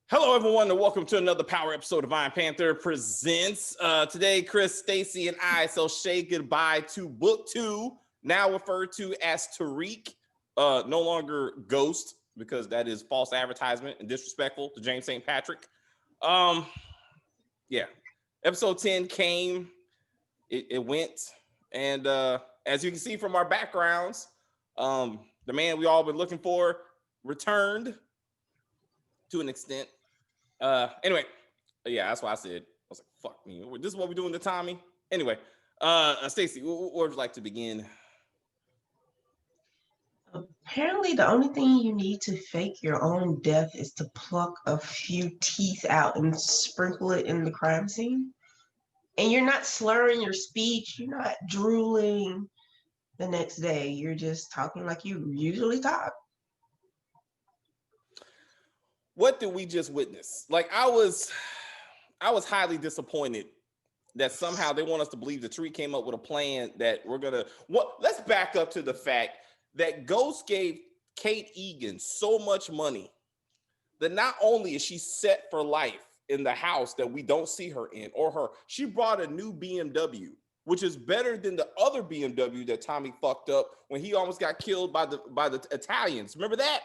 Hello, everyone, and welcome to another power episode of Iron Panther Presents. Today, Chris, Stacy, and I shall say goodbye to Book 2, now referred to as Tariq, no longer Ghost, because that is false advertisement and disrespectful to James St. Patrick. Yeah, episode 10 came, it went, and as you can see from our backgrounds, the man we all been looking for returned to an extent. Anyway, yeah, that's why I said, I was like, fuck me. This is what we're doing to Tommy. Anyway, Stacy, where would you like to begin? Apparently, the only thing you need to fake your own death is to pluck a few teeth out and sprinkle it in the crime scene. And you're not slurring your speech, you're not drooling the next day. You're just talking like you usually talk. What did we just witness? Like, I was highly disappointed that somehow they want us to believe the tree came up with a plan that we're gonna. Let's back up to the fact that Ghost gave Kate Egan so much money that not only is she set for life in the house that we don't see her in, she brought a new BMW, which is better than the other BMW that Tommy fucked up when he almost got killed by the Italians. Remember that?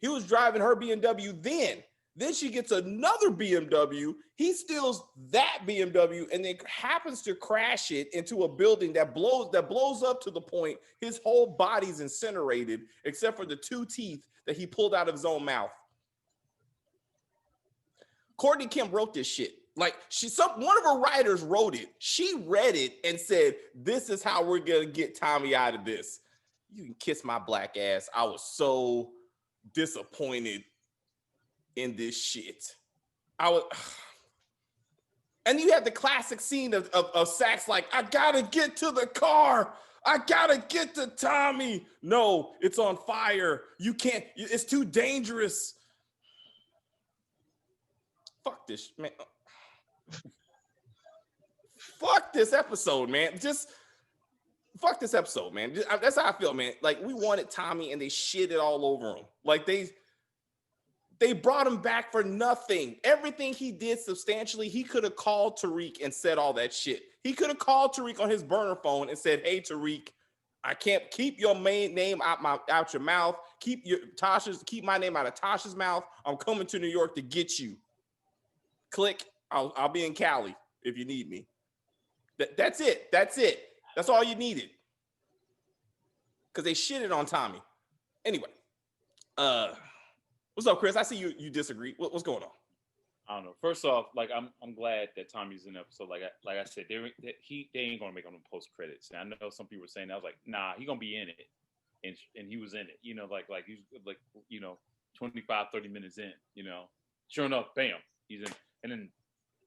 He was driving her BMW then. Then she gets another BMW. He steals that BMW and then happens to crash it into a building that blows up to the point his whole body's incinerated, except for the two teeth that he pulled out of his own mouth. Courtney Kim wrote this shit. Like, one of her writers wrote it. She read it and said, "This is how we're gonna get Tommy out of this." You can kiss my black ass. I was so disappointed in this shit. And you have the classic scene of Sax like, "I gotta get to the car. I gotta get to Tommy. No, it's on fire. You can't, it's too dangerous." Fuck this, man. Fuck this episode, man. Just fuck this episode, man. That's how I feel, man. Like, we wanted Tommy and they shit it all over him. Like, they brought him back for nothing. Everything he did substantially, he could have called Tariq and said all that shit. He could have called Tariq on his burner phone and said, "Hey, Tariq, I can't keep your main name out your mouth. Keep my name out of Tasha's mouth. I'm coming to New York to get you. Click. I'll be in Cali if you need me." That's it. That's all you needed. Because they shitted on Tommy. Anyway, what's up, Chris? I see you disagree. What's going on? I don't know. First off, like I'm glad that Tommy's in the episode. Like I said, they ain't gonna make him post credits. And I know some people were saying that. I was like, nah, he gonna be in it, and he was in it. You know, like he's like 25, 30 minutes in. You know, sure enough, bam, he's in. And then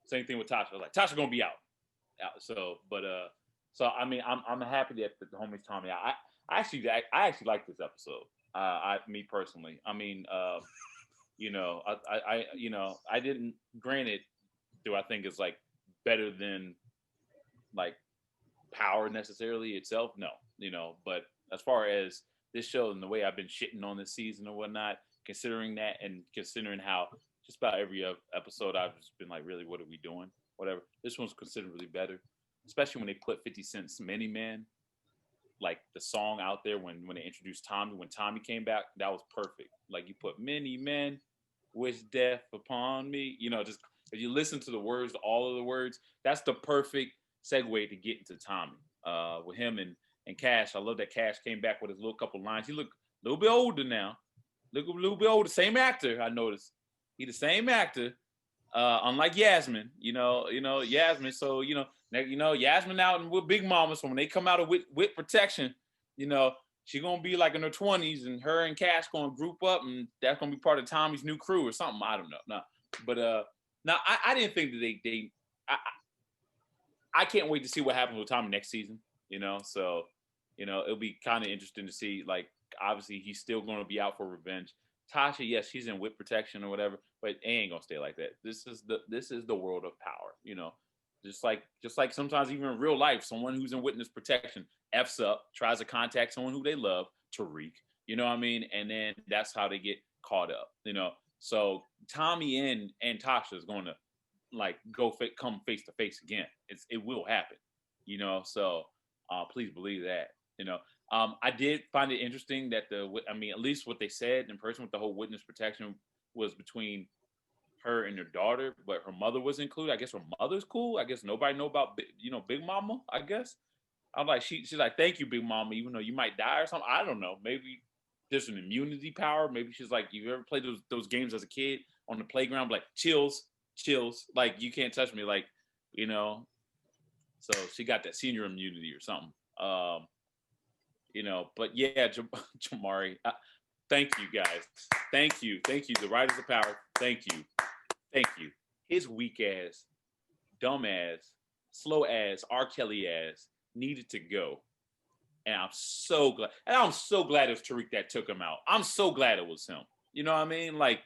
same thing with Tasha. Like Tasha gonna be out. So I mean, I'm happy that the homies Tommy. I actually like this episode. Me personally. I mean, I didn't. Granted, do I think it's like better than like Power necessarily itself? No, But as far as this show and the way I've been shitting on this season or whatnot, considering that and considering how just about every episode I've just been like, really, what are we doing? Whatever. This one's considerably better, especially when they put 50 Cent's Many Men, like the song out there when they introduced Tommy, when Tommy came back, that was perfect. Like you put many men wish death upon me. Just if you listen to the words, all of the words, that's the perfect segue to get into Tommy. With him and Cash. I love that Cash came back with his little couple lines. He looked a little bit older now. Look a little bit older. Same actor, I noticed. He the same actor. Unlike Yasmin, Yasmin. So Yasmin out and with Big Mama. So when they come out of with protection, she gonna be like in her 20s, and her and Cash gonna group up, and that's gonna be part of Tommy's new crew or something. I don't know. No, but now I didn't think that I can't wait to see what happens with Tommy next season. So it'll be kind of interesting to see. Like obviously he's still gonna be out for revenge. Tasha, yes, she's in whip protection or whatever, but it ain't gonna stay like that. This is the world of power, Just like sometimes even in real life, someone who's in witness protection F's up, tries to contact someone who they love, Tariq, you know what I mean? And then that's how they get caught up. So Tommy and Tasha is going to like come face to face again. It will happen, you know. So please believe that, you know. I did find it interesting that at least what they said in person with the whole witness protection was between her and her daughter, but her mother was included. I guess her mother's cool. I guess nobody know about Big Mama. I guess I'm like she's like, thank you, Big Mama, even though you might die or something. I don't know. Maybe there's an immunity power. Maybe she's like, you ever played those games as a kid on the playground, like chills, like you can't touch me, like, you know. So she got that senior immunity or something. You know, but yeah, Jamari, thank you guys. Thank you. The Riders of Power, thank you. His weak ass, dumb ass, slow ass, R. Kelly ass needed to go. And I'm so glad. And I'm so glad it was Tariq that took him out. I'm so glad it was him. You know what I mean? Like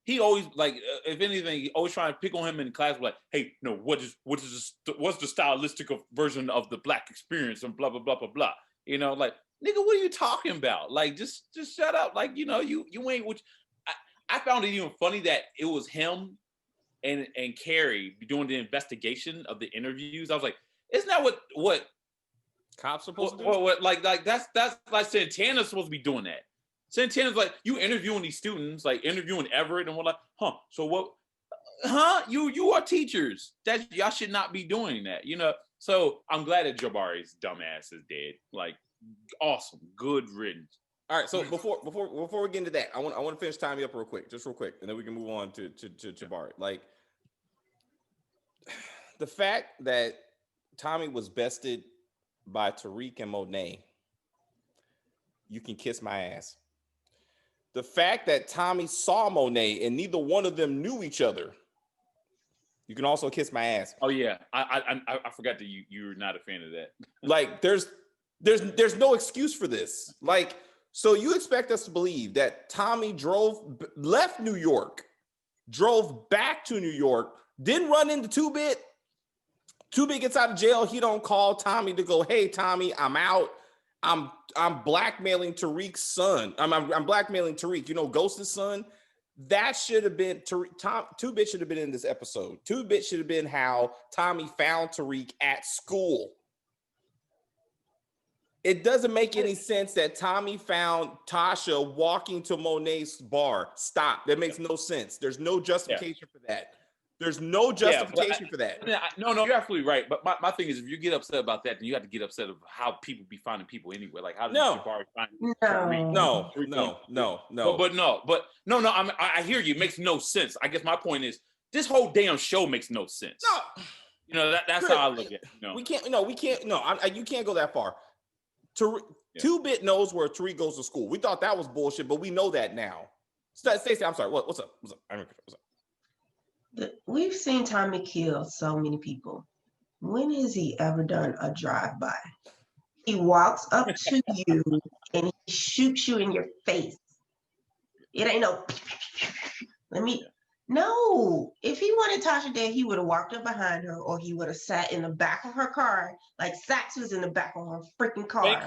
he always, like, if anything, he always trying to pick on him in class, like, hey, no, what's the stylistic version of the Black experience and blah blah blah blah blah. You know, like, nigga, what are you talking about? Like, just shut up. Like, you know, you ain't. Which I found it even funny that it was him and Carrie doing the investigation of the interviews. I was like, isn't that what cops supposed to do? What like that's like Santana's supposed to be doing that. Santana's like, you interviewing these students, like interviewing Everett, and we're like, so what? You are teachers. That y'all should not be doing that, you know. So I'm glad that Jabari's dumbass is dead. Like, awesome, good riddance. All right, so before we get into that, I want to finish Tommy up real quick, and then we can move on to Jabari. Like, the fact that Tommy was bested by Tariq and Monet, you can kiss my ass. The fact that Tommy saw Monet and neither one of them knew each other, you can also kiss my ass. Oh yeah, I forgot that you're not a fan of that. Like, there's no excuse for this. Like, so you expect us to believe that Tommy left New York, drove back to New York, didn't run into 2-Bit. 2-Bit gets out of jail. He don't call Tommy to go, hey, Tommy, I'm out. I'm blackmailing Tariq's son. I'm blackmailing Tariq, you know, Ghost's son. That should have been 2-Bit should have been in this episode. 2-Bit should have been how Tommy found Tariq at school. It doesn't make any sense that Tommy found Tasha walking to Monet's bar. Stop. That makes no sense. There's no justification for that. There's no justification for that. No, you're absolutely right. But my thing is, if you get upset about that, then you have to get upset of how people be finding people anyway. Like, how does Jabari find Tariq? No. I hear you. It makes no sense. I guess my point is, this whole damn show makes no sense. No. You know, that's how I look at it. You know? We can't. You can't go that far. 2-Bit knows where Tariq goes to school. We thought that was bullshit, but we know that now. Stacey, I'm sorry. What's up? What's up? We've seen Tommy kill so many people. When has he ever done a drive-by? He walks up to you and he shoots you in your face. It ain't no. No. If he wanted Tasha dead, he would have walked up behind her, or he would have sat in the back of her car, like Sax was in the back of her freaking car.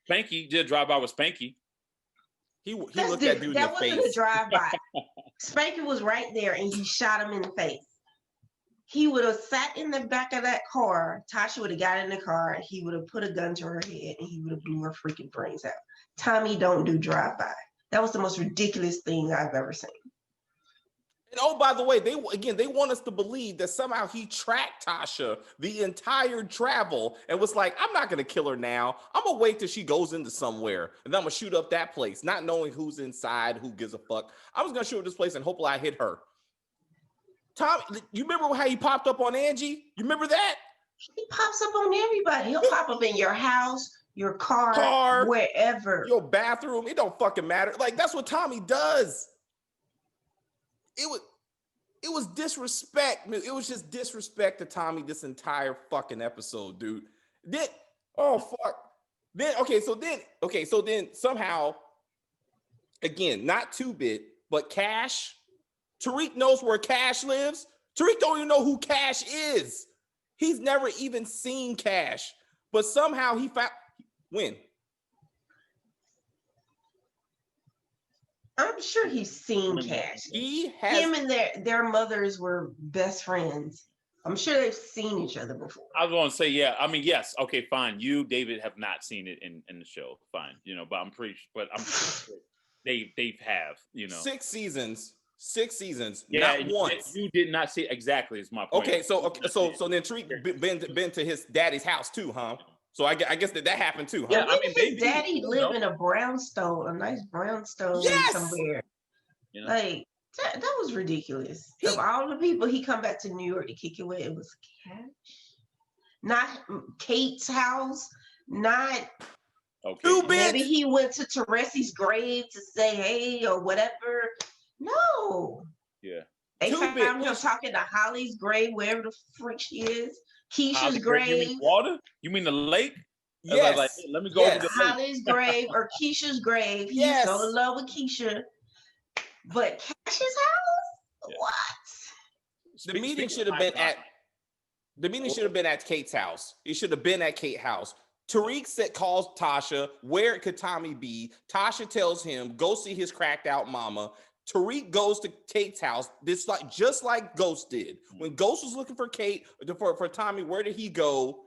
Spanky did drive-by with Spanky. He looked at dude in the face. That wasn't a drive-by. Spanky was right there, and he shot him in the face. He would have sat in the back of that car. Tasha would have got in the car, and he would have put a gun to her head, and he would have blew her freaking brains out. Tommy don't do drive-by. That was the most ridiculous thing I've ever seen. And oh, by the way, they want us to believe that somehow he tracked Tasha the entire travel and was like, I'm not going to kill her now. I'm going to wait till she goes into somewhere, and then I'm going to shoot up that place, not knowing who's inside, who gives a fuck. I was going to shoot up this place and hopefully I hit her. Tom, you remember how he popped up on Angie? You remember that? He pops up on everybody. He'll pop up in your house, your car, wherever. Your bathroom. It don't fucking matter. Like, that's what Tommy does. It was disrespect. It was just disrespect to Tommy this entire fucking episode, dude. Then, oh fuck. So then somehow, again, not 2-Bit, but Cash. Tariq knows where Cash lives. Tariq don't even know who Cash is. He's never even seen Cash. But somehow he found when? I'm sure he's seen I mean, Cash. He has. Him and their mothers were best friends. I'm sure they've seen each other before. I was going to say, yeah. I mean, yes. Okay, fine. You, David, have not seen it in the show. Fine, but I'm pretty sure they have. 6 seasons. 6 seasons. Yeah, Not once. you did not see exactly. Is my point. Okay, so then Tariq been to his daddy's house too, huh? So I guess that happened too, huh? Yeah, I mean, his daddy lived in a brownstone, a nice brownstone somewhere. Like that was ridiculous. Of all the people he come back to New York to kick it with, it was Cash, not Kate's house, not. Okay. Maybe he went to Teresi's grave to say hey or whatever. No. Yeah. They found him talking to Holly's grave, wherever the freak she is. Keisha's grave. You mean water? You mean the lake? Yes. Like, hey, let me go over the Holly's grave or Keisha's grave. He's so in love with Keisha. But Cash's house? Yeah. What? The meeting should have been at. The meeting should have been at Kate's house. It should have been at Kate's house. Tariq calls Tasha, where could Tommy be? Tasha tells him, go see his cracked out mama. Tariq goes to Kate's house, just like Ghost did. When Ghost was looking for Kate, for Tommy, where did he go?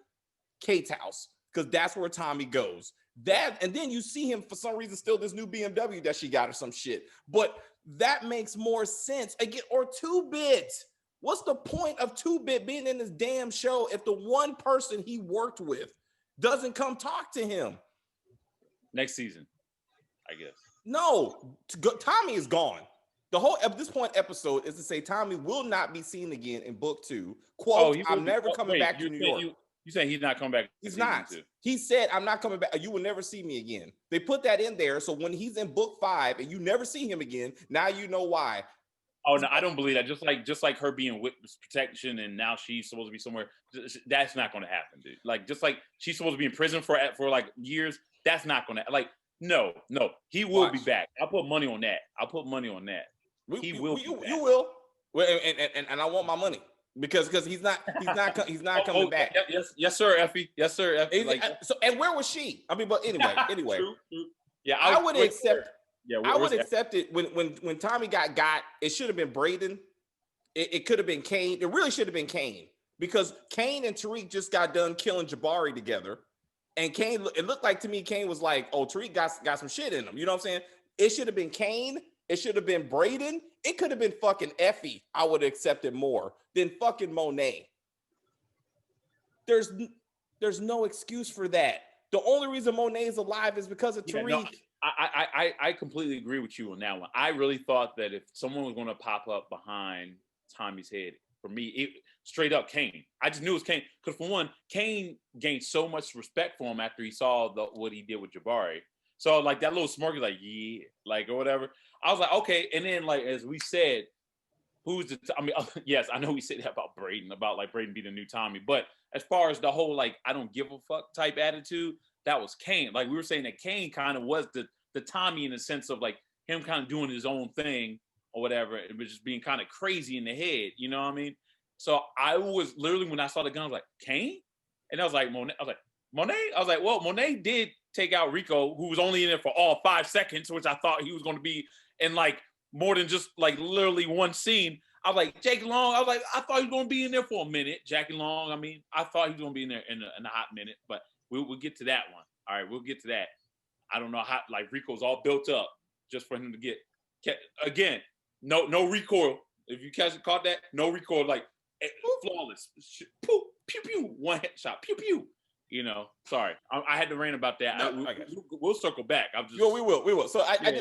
Kate's house, because that's where Tommy goes. And then you see him for some reason still this new BMW that she got or some shit. But that makes more sense. Again, or 2-Bit. What's the point of 2-Bit being in this damn show if the one person he worked with doesn't come talk to him? Next season, I guess. No, Tommy is gone. The whole at this point episode is to say Tommy will not be seen again in book 2. Quote, I'm never coming back to New York. You saying he's not coming back? He's not. He said, I'm not coming back. You will never see me again. They put that in there. So when he's in book 5 and you never see him again, now you know why. Oh no, I don't believe that. Just like her being witness protection, and now she's supposed to be somewhere. That's not going to happen, dude. Like just like she's supposed to be in prison for like years. That's not going to No. He will be back. I'll put money on that. He will. You will. Well, and I want my money because he's not coming back. Yes, sir, Effie. Yes, sir, Effie. And where was she? I mean, but anyway. True. Yeah, I would accept. Yeah, I would accept it when Tommy got. It should have been Braden. It could have been Kane. It really should have been Kane because Kane and Tariq just got done killing Jabari together, and Kane. It looked like to me Kane was like, "Oh, Tariq got some shit in him." You know what I'm saying? It should have been Kane. It should have been Braden. It could have been fucking Effie. I would have accepted more than fucking Monet. There's no excuse for that. The only reason Monet is alive is because of Tariq. No, I completely agree with you on that one. I really thought that if someone was going to pop up behind Tommy's head, for me, straight up Kane. I just knew it was Kane. Because for one, Kane gained so much respect for him after he saw what he did with Jabari. So like that little smirk, like, yeah, like or whatever. I was like, okay. And then like, as we said, yes, I know we said that about Braden being the new Tommy. But as far as the whole, like, I don't give a fuck type attitude, that was Kane. Like we were saying that Kane kind of was the Tommy in the sense of like him kind of doing his own thing or whatever. It was just being kind of crazy in the head. You know what I mean? So I was literally, when I saw the gun, I was like, Kane? And I was like, Monet? I was like, well, Monet did take out Rico, who was only in it for all 5 seconds, which I thought he was going to be in like more than just like literally one scene. I was like, Jackie Long, I thought he was going to be in there for a minute. Jackie Long, I thought he was going to be in there in a hot minute, but we'll get to that one. All right, we'll get to that. I don't know how, like, Rico's all built up just for him to get, again, no recoil. If you caught that, no recoil, like, flawless. Pew, pew, pew, one headshot, pew, pew. You know, sorry, I had to rant about that. No, we'll circle back. We will. So I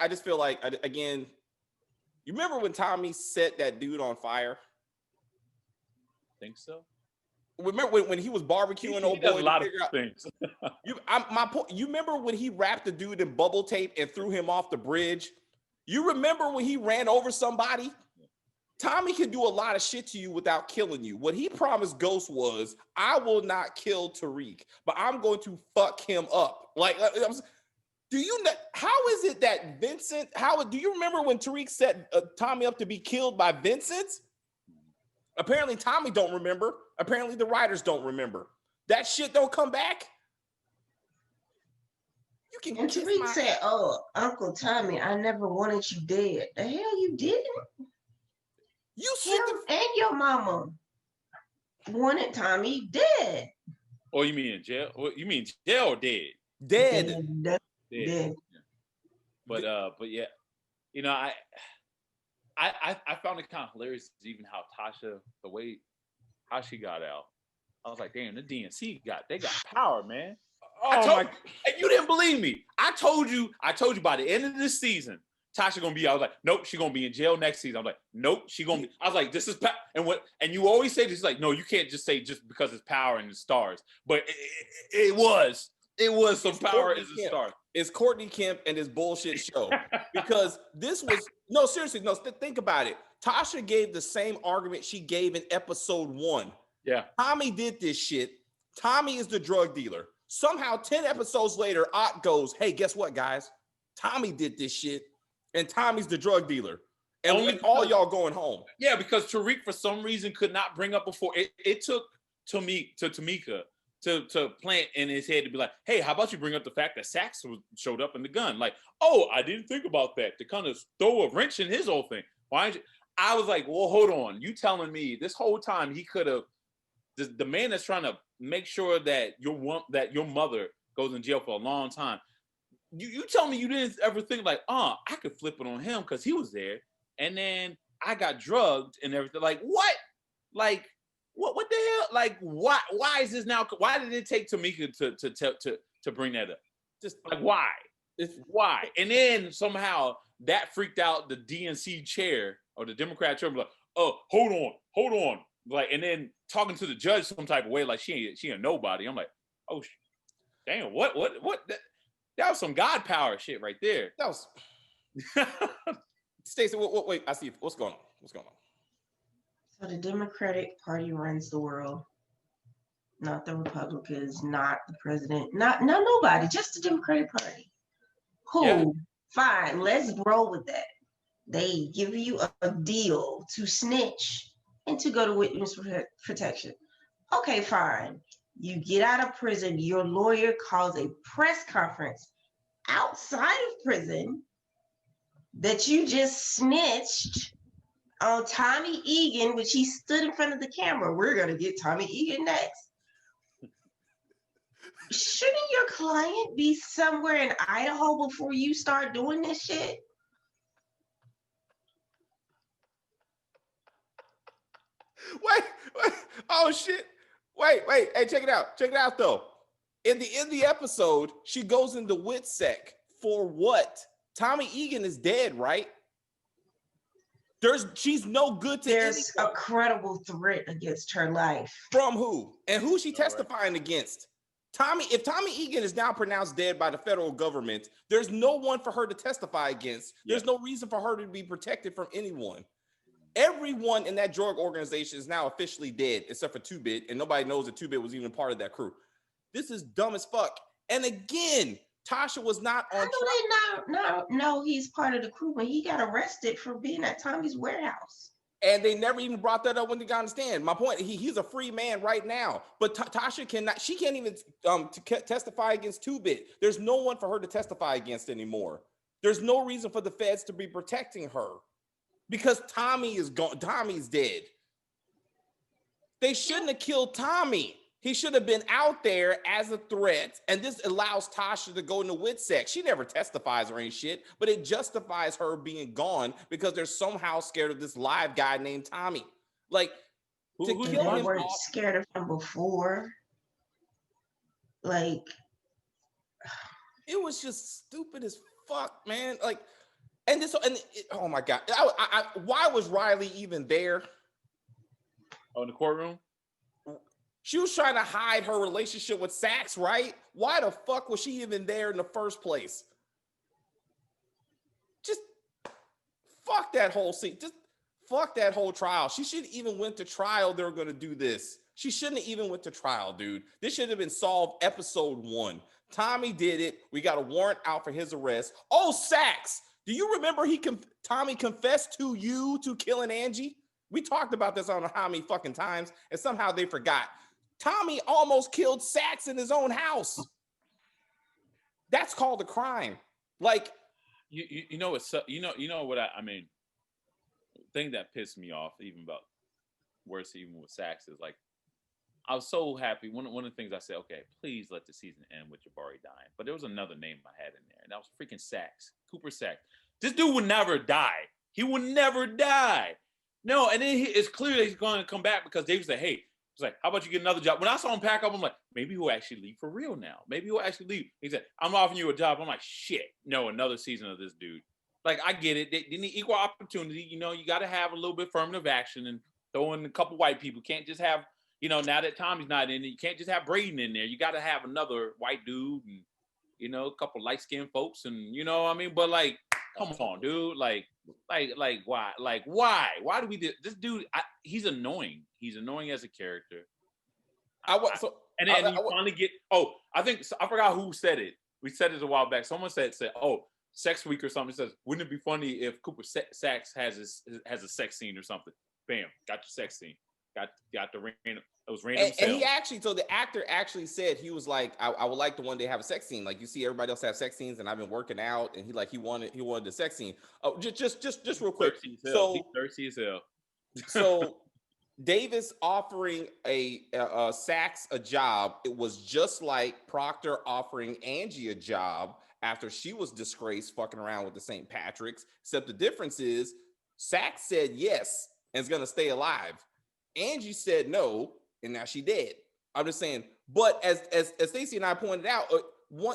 just feel like, again, you remember when Tommy set that dude on fire? Think so. Remember when he was barbecuing old boy? A lot of things. You remember when he wrapped the dude in bubble tape and threw him off the bridge? You remember when he ran over somebody? Tommy can do a lot of shit to you without killing you. What he promised Ghost was, I will not kill Tariq, but I'm going to fuck him up. Like, do you know, how is it that Vincent, do you remember when Tariq set Tommy up to be killed by Vincent? Apparently Tommy don't remember. Apparently the writers don't remember. That shit don't come back. You can And kiss Tariq my said, ass. "Oh, Uncle Tommy, I never wanted you dead. The hell you didn't? You Him sit the and your mama wanted Tommy dead. Or you mean in jail? You mean jail or dead? dead. Dead. Dead. Dead. But yeah, you know, I found it kind of hilarious even how Tasha, the way how she got out. I was like, damn, the DNC they got power, man. I Oh told my! you, and you didn't believe me. I told you by the end of this season, Tasha gonna be. I was like, nope, she gonna be in jail next season. I was like, nope, she gonna be. I was like, this is and you always say this like, no, you can't just say just because it's power and the stars. But it was some It's power Courtney as a Kemp. star. It's Courtney Kemp and his bullshit show. Because this was no seriously, no. Think about it. Tasha gave the same argument she gave in episode 1. Yeah. Tommy did this shit. Tommy is the drug dealer. Somehow, 10 episodes later, Ott goes, hey, guess what, guys? Tommy did this shit, and Tommy's the drug dealer. And Only all because- y'all going home. Yeah, because Tariq for some reason could not bring up before. It took Tamika to plant in his head to be like, hey, how about you bring up the fact that Sax showed up in the gun? Like, oh, I didn't think about that. To kind of throw a wrench in his whole thing. I was like, well, hold on. You telling me this whole time he could have the man that's trying to make sure that your mother goes in jail for a long time. You tell me you didn't ever think like, I could flip it on him because he was there, and then I got drugged and everything. Like what? Like what the hell? Like why is this now? Why did it take Tamika to bring that up? Just like why? Why? And then somehow that freaked out the DNC chair or the Democrat chair. Like, oh, hold on. Like, and then talking to the judge some type of way, like she ain't nobody. I'm like, oh, damn, what? That was some God power shit right there. That was Stacey. Wait, I see. What's going on? So the Democratic Party runs the world, not the Republicans, not the president, not nobody, just the Democratic Party. Cool, Yeah. fine, let's roll with that. They give you a deal to snitch and to go to witness protection. Okay, fine. You get out of prison, your lawyer calls a press conference outside of prison that you just snitched on Tommy Egan, which he stood in front of the camera. We're going to get Tommy Egan next. Shouldn't your client be somewhere in Idaho before you start doing this shit? Wait. Oh shit. Wait. Hey, check it out though. In the episode, she goes into WITSEC for what? Tommy Egan is dead, right? She's no good to There's anyone. a credible threat against her life. From who? And who's she testifying against? If Tommy Egan is now pronounced dead by the federal government, there's no one for her to testify against. There's no reason for her to be protected from anyone. Everyone in that drug organization is now officially dead, except for 2-Bit, and nobody knows that 2-Bit was even part of that crew. This is dumb as fuck. And again, Tasha was not on trial. No, he's part of the crew, but he got arrested for being at Tommy's warehouse. And they never even brought that up when they got on the stand. My point, he's a free man right now. But Tasha cannot, she can't even testify against 2-Bit. There's no one for her to testify against anymore. There's no reason for the feds to be protecting her. Because Tommy is gone. Tommy's dead. They shouldn't have killed Tommy. He should have been out there as a threat. And this allows Tasha to go into WITSEC. She never testifies or any shit, but it justifies her being gone because they're somehow scared of this live guy named Tommy. Like, to kill him. They weren't scared of him before. Like, it was just stupid as fuck, man. Like, oh my God. Why was Riley even there? Oh, in the courtroom? She was trying to hide her relationship with Sax, right? Why the fuck was she even there in the first place? Just fuck that whole scene. Just fuck that whole trial. She should even went to trial. They were going to do this. She shouldn't have even went to trial, dude. This should have been solved episode 1. Tommy did it. We got a warrant out for his arrest. Oh, Sax. Do you remember Tommy confessed to you to killing Angie? We talked about this on how many fucking times, and somehow they forgot. Tommy almost killed Sax in his own house. That's called a crime. Like you know it's you know what I mean. Thing that pissed me off even about worse even with Sax is like I was so happy. One of the things I said, okay, please let the season end with Jabari dying. But there was another name I had in there, and that was freaking Sax, Cooper Sax. This dude would never die. He would never die. No, and then it's clear that he's going to come back because David said, hey, he's like, how about you get another job? When I saw him pack up, I'm like, maybe he'll actually leave for real now. Maybe he'll actually leave. He said, I'm offering you a job. I'm like, shit, no, another season of this dude. Like, I get it. They need equal opportunity. You know, you got to have a little bit affirmative action and throw in a couple white people. Can't just have, you know, now that Tommy's not in it, you can't just have Braden in there. You got to have another white dude and, you know, a couple light-skinned folks and, you know what I mean? But, like, come on, dude. Like, why? Like, why? Why do we do this dude? He's annoying. He's annoying as a character. And then you finally get, I forgot who said it. We said it a while back. Someone said, Sex Week or something. It says, wouldn't it be funny if Cooper Sax has a sex scene or something? Bam, got your sex scene. Got the random. It was random. And he actually, so the actor actually said he was like, I would like to one day have a sex scene. Like you see everybody else have sex scenes, and I've been working out, and he wanted the sex scene. Oh, just real quick. So he's thirsty as hell. So Davis offering a Sax a job. It was just like Proctor offering Angie a job after she was disgraced fucking around with the St. Patrick's. Except the difference is Sax said yes and is gonna stay alive. Angie said no, and now she dead. I'm just saying. But as Stacey and I pointed out,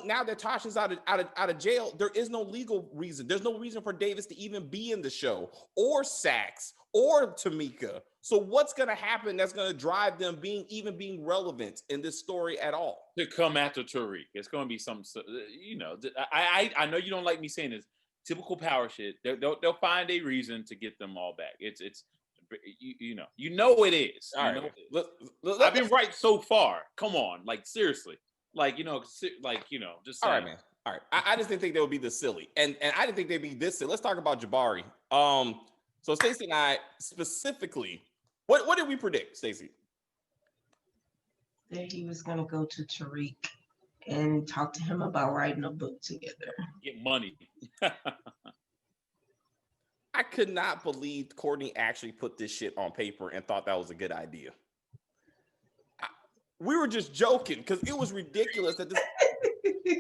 now that Tasha's out of jail, there is no legal reason. There's no reason for Davis to even be in the show, or Sax, or Tamika. So what's gonna happen that's gonna drive them being relevant in this story at all? To come after Tariq, it's gonna be some. You know, I know you don't like me saying this. Typical power shit. They'll find a reason to get them all back. It's. You know it is. All right. I've been right so far. Come on, like seriously, like just saying. All right, man. All right. I just didn't think they would be this silly, and I didn't think they'd be this silly. Let's talk about Jabari. So Stacey and I specifically, what did we predict, Stacey? That he was gonna go to Tariq and talk to him about writing a book together. Get money. I could not believe Courtney actually put this shit on paper and thought that was a good idea. We were just joking because it was ridiculous that this.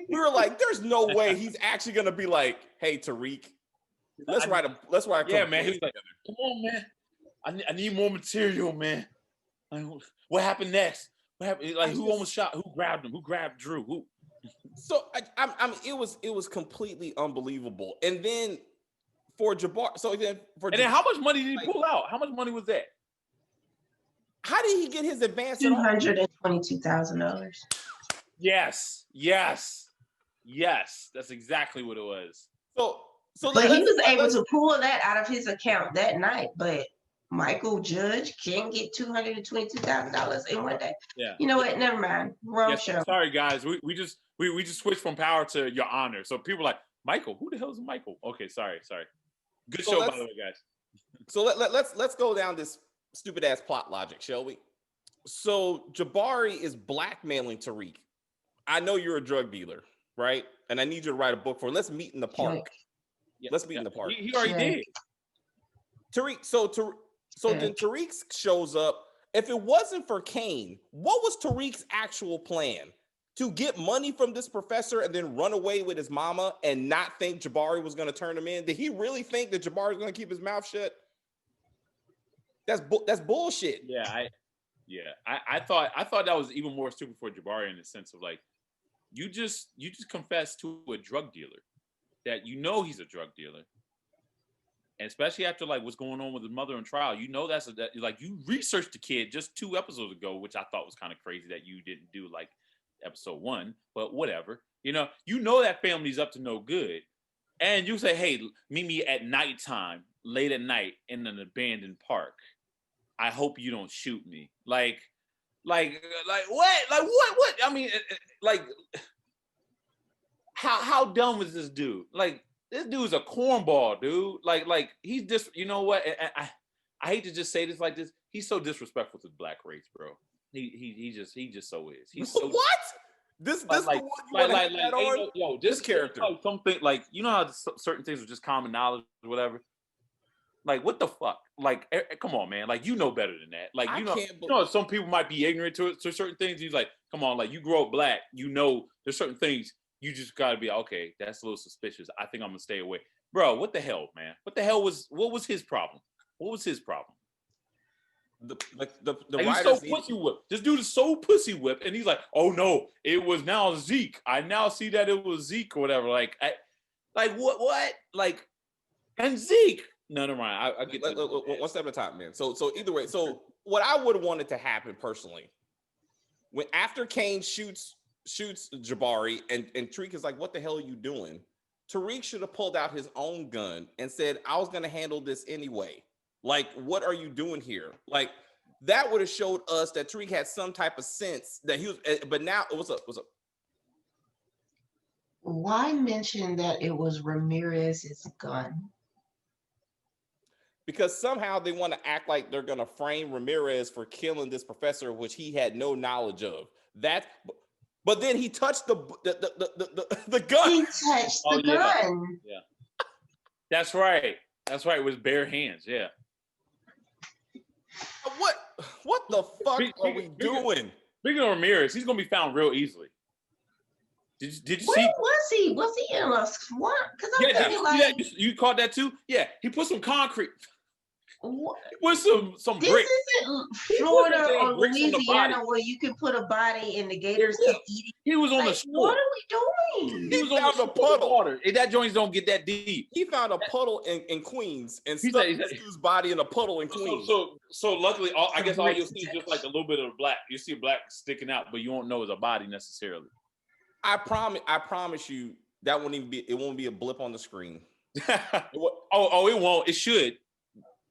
We were like, "There's no way he's actually gonna be like, hey, Tariq, let's write a." Yeah, man. He was like, "Come on, man. I need more material, man. Like, what happened next? What happened? Like, who almost shot? Who grabbed him? Who grabbed Drew? Who?" So it was completely unbelievable, and then. For Jabbar, and then how much money did he pull out? How much money was that? How did he get his advance? $222,000. Yes. That's exactly what it was. But he was able to pull that out of his account that night. But Michael Judge can't get $222,000 in one day. Yeah. You know what? Never mind. Wrong show. Sorry, guys. We just switched from power to Your Honor. So people are like, Michael, who the hell is Michael? Okay, sorry. Good show, by the way, guys. So let's go down this stupid ass plot logic, shall we? So Jabari is blackmailing Tariq. I know you're a drug dealer, right? And I need you to write a book for. Let's meet in the park. Yeah. Let's meet in the park. He already did. Tariq. So then Tariq shows up. If it wasn't for Kane, what was Tariq's actual plan? To get money from this professor and then run away with his mama and not think Jabari was going to turn him in? Did he really think that Jabari was going to keep his mouth shut? That's bullshit. I thought that was even more stupid for Jabari in the sense of like, you just confessed to a drug dealer that you know he's a drug dealer, and especially after like what's going on with his mother in trial, you know like you researched the kid just 2 episodes ago, which I thought was kind of crazy that you didn't do like. Episode 1, but whatever. You know that family's up to no good, and you say, "Hey, meet me at nighttime, late at night, in an abandoned park. I hope you don't shoot me." Like what? Like what? I mean, like, how dumb is this dude? Like, this dude's a cornball, dude. Like he's just, you know what? I hate to just say this like this. He's so disrespectful to the black race, bro. He just so is. He's so what? This like, the one you want to have that on? Yo, This character. Like something like you know how certain things are just common knowledge or whatever. Like what the fuck? Like come on, man. Like you know better than that. Like you know some people might be ignorant to certain things. He's like, come on, like you grow up black, you know there's certain things you just gotta be okay. That's a little suspicious. I think I'm gonna stay away, bro. What the hell, man? What was his problem? What was his problem? The He's so pussy whip. This dude is so pussy whip, and he's like, "Oh no, it was now Zeke. I now see that it was Zeke or whatever." Like what? Like, and Zeke. No, never mind. I get one step at a time, man. So either way, so what I would have wanted to happen personally, when after Kane shoots Jabari, and Tariq is like, "What the hell are you doing?" Tariq should have pulled out his own gun and said, "I was going to handle this anyway." Like, what are you doing here? Like, that would have showed us that Tariq had some type of sense that he was. But now, what's up? Why mention that it was Ramirez's gun? Because somehow they want to act like they're going to frame Ramirez for killing this professor, which he had no knowledge of. But then he touched the gun. He touched the gun. Yeah, that's right. That's right. With bare hands. Yeah. What the fuck are we doing? Speaking of Ramirez, he's gonna be found real easily. Did you see? Where was he? Was he in a swamp? Because I'm thinking like you caught that too. Yeah, he put some concrete. What? With some this bricks. Isn't Florida or Louisiana where you can put a body and the gators can eat it? He was on the shore. What are we doing? He was on the puddle. Water. That joints don't get that deep. He found a puddle in Queens and stuck his body in a puddle in Queens. So luckily, I guess all you'll see is just like a little bit of black. You see black sticking out, but you won't know it's a body necessarily. I promise you that won't even be. It won't be a blip on the screen. It won't. It should.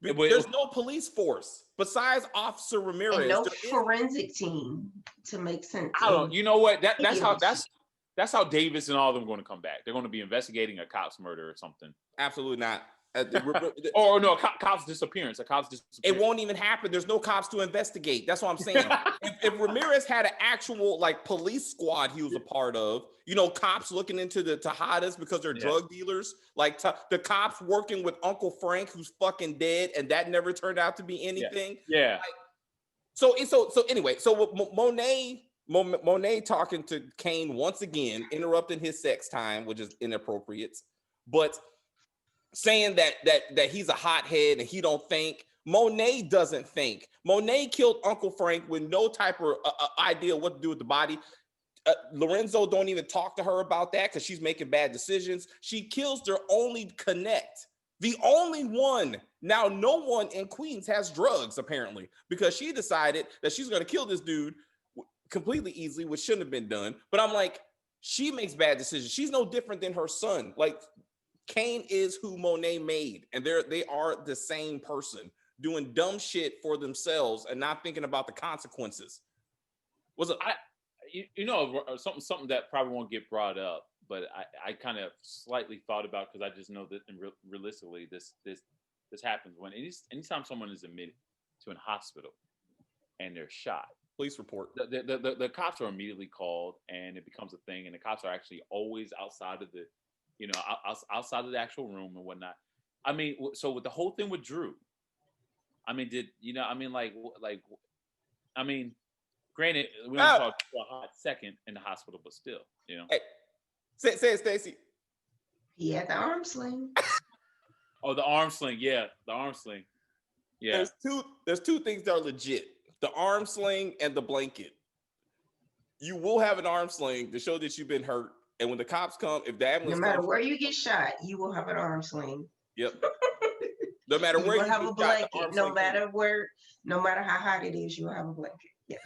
There's no police force besides Officer Ramirez. And no forensic team to make sense. I don't. You know what? That's how Davis and all of them are going to come back. They're going to be investigating a cop's murder or something. Absolutely not. Or no, cop's disappearance. It won't even happen. There's no cops to investigate. That's what I'm saying. if Ramirez had an actual like police squad he was a part of, cops looking into the Tejadas because they're drug dealers, like the cops working with Uncle Frank who's fucking dead, and that never turned out to be anything. Yeah. So anyway, Monet talking to Kane once again, interrupting his sex time, which is inappropriate, but saying that he's a hothead and he don't think. Monet doesn't think. Monet killed Uncle Frank with no type of idea what to do with the body. Lorenzo don't even talk to her about that because she's making bad decisions. She kills their only connect. The only one. Now, no one in Queens has drugs, apparently, because she decided that she's going to kill this dude completely easily, which shouldn't have been done. But I'm like, she makes bad decisions. She's no different than her son. Like, Kane is who Monet made, and they are the same person doing dumb shit for themselves and not thinking about the consequences. Something that probably won't get brought up, but I kind of slightly thought about because I just know that realistically this happens when anytime someone is admitted to a hospital and they're shot. Police report. The cops are immediately called, and it becomes a thing, and the cops are actually always outside of the. Outside of the actual room and whatnot. I mean, so with the whole thing with Drew, I mean, granted, we don't talk for a hot second in the hospital, but still, Hey, say it, Stacey. He had the arm sling. Oh, the arm sling. Yeah, the arm sling. Yeah. There's two things that are legit: the arm sling and the blanket. You will have an arm sling to show that you've been hurt. And when the cops come, if the ambulance no matter where you get shot, you will have an arm sling. Yep. No matter where you have a blanket. No matter how hot it is, you will have a blanket. Yes.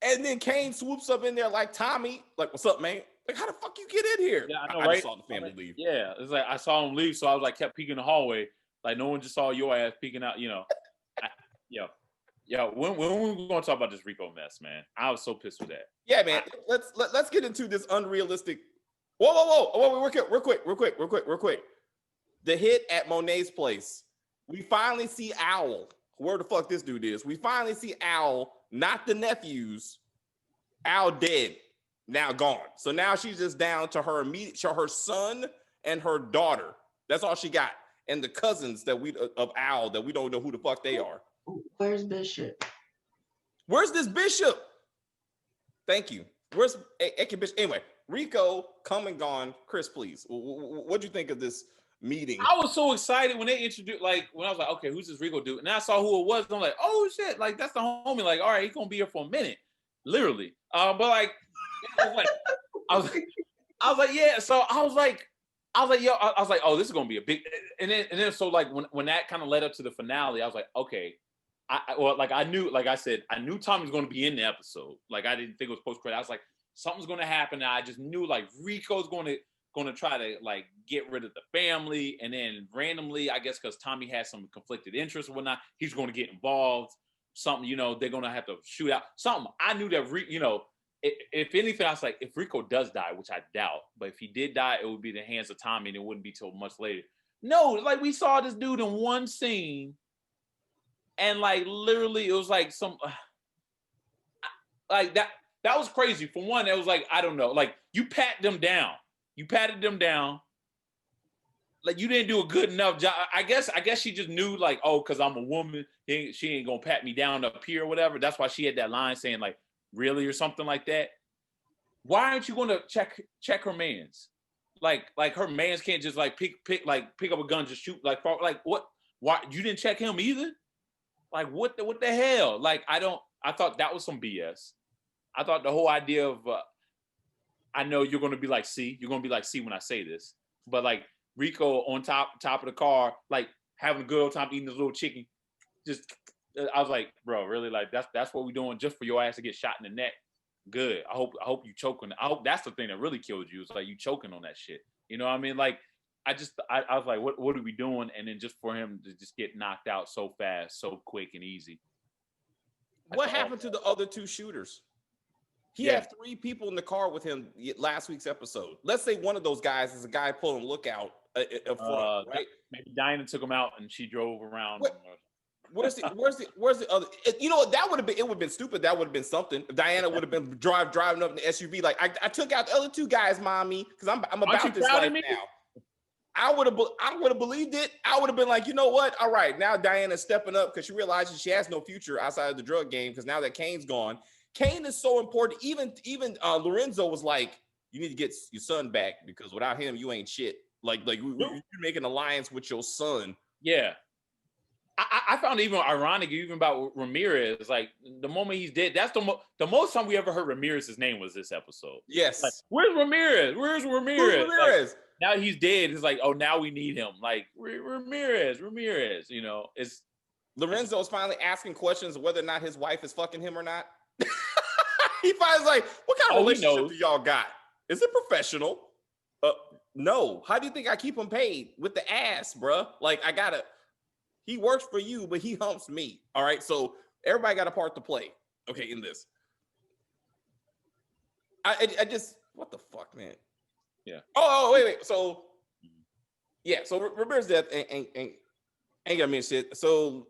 And then Kane swoops up in there like Tommy, like, "What's up, man? Like, how the fuck you get in here?" Yeah, I know, I right? just saw the family leave. Yeah, it's like I saw him leave, so I was like kept peeking the hallway, like no one just saw your ass peeking out. Yeah, when we gonna talk about this Rico mess, man? I was so pissed with that. Yeah, man. Let's get into this unrealistic. Whoa! Real quick. The hit at Monet's place. We finally see Owl where the fuck this dude is. We finally see Al, not the nephews. Al dead, now gone. So now she's just down to her her son and her daughter. That's all she got, and the cousins of Al that we don't know who the fuck they are. Where's Bishop? Where's this Bishop? Thank you. Where's Bishop? Anyway, Rico come and gone. Chris, please. What'd you think of this meeting? I was so excited when they introduced, like, when I was like, okay, who's this Rico dude? And I saw who it was. And I'm like, oh shit, like that's the homie. Like, all right, he's gonna be here for a minute, literally. But like, I was like, yeah. So I was like, yo, I was like, oh, this is gonna be a big. And then so like when that kind of led up to the finale, I was like, okay. I knew, like I said, I knew Tommy was going to be in the episode. Like I didn't think it was post credit. I was like, something's going to happen. And I just knew like Rico's going to try to like get rid of the family, and then randomly, I guess because Tommy has some conflicted interests or whatnot, he's going to get involved. Something, they're going to have to shoot out something. I knew that, if anything, I was like, if Rico does die, which I doubt, but if he did die, it would be in the hands of Tommy, and it wouldn't be till much later. No, like we saw this dude in one scene. And like literally, it was like like that was crazy. For one, it was like, I don't know, like you patted them down. Like you didn't do a good enough job. I guess she just knew like, oh, because I'm a woman, she ain't gonna pat me down up here or whatever. That's why she had that line saying like, really, or something like that. Why aren't you gonna check her mans? Like her mans can't just like pick up a gun, just shoot like what? Why you didn't check him either? Like what the hell? Like I thought that was some BS. I thought the whole idea of I know you're gonna be like C when I say this, but like Rico on top of the car, like having a good old time eating this little chicken. Just I was like, bro, really? Like that's what we're doing just for your ass to get shot in the neck? Good. I hope you choke on it. I hope that's the thing that really killed you. It's like you choking on that shit. You know what I mean? Like I was like, what are we doing? And then just for him to just get knocked out so fast, so quick and easy. What happened to the other two shooters? He had 3 people in the car with him last week's episode. Let's say one of those guys is a guy pulling lookout up front, right? Maybe Diana took him out and she drove around. Where's the other? You know what? It would have been stupid. That would have been something. Diana would have been driving up in the SUV. Like I took out the other 2 guys, mommy, because I'm about this life now. I would have believed it. I would have been like, you know what? All right, now Diana's stepping up because she realizes she has no future outside of the drug game because now that Kane's gone. Kane is so important. Even Lorenzo was like, you need to get your son back because without him, you ain't shit. Like you're making an alliance with your son. Yeah. I found it even ironic, even about Ramirez. Like the moment he's dead, that's the most time we ever heard Ramirez's name was this episode. Yes. Like, where's Ramirez? Where's Ramirez? Like, now he's dead. It's like, oh, now we need him. Like Ramirez. It's Lorenzo's finally asking questions of whether or not his wife is fucking him or not. He finally like, what kind of relationship do y'all got? Is it professional? No. How do you think I keep him paid? With the ass, bruh. Like he works for you, but he humps me. All right. So everybody got a part to play. Okay, in this. I just, what the fuck, man? Yeah. Oh, wait. So, yeah. So Roberto's death ain't gonna mean shit. So,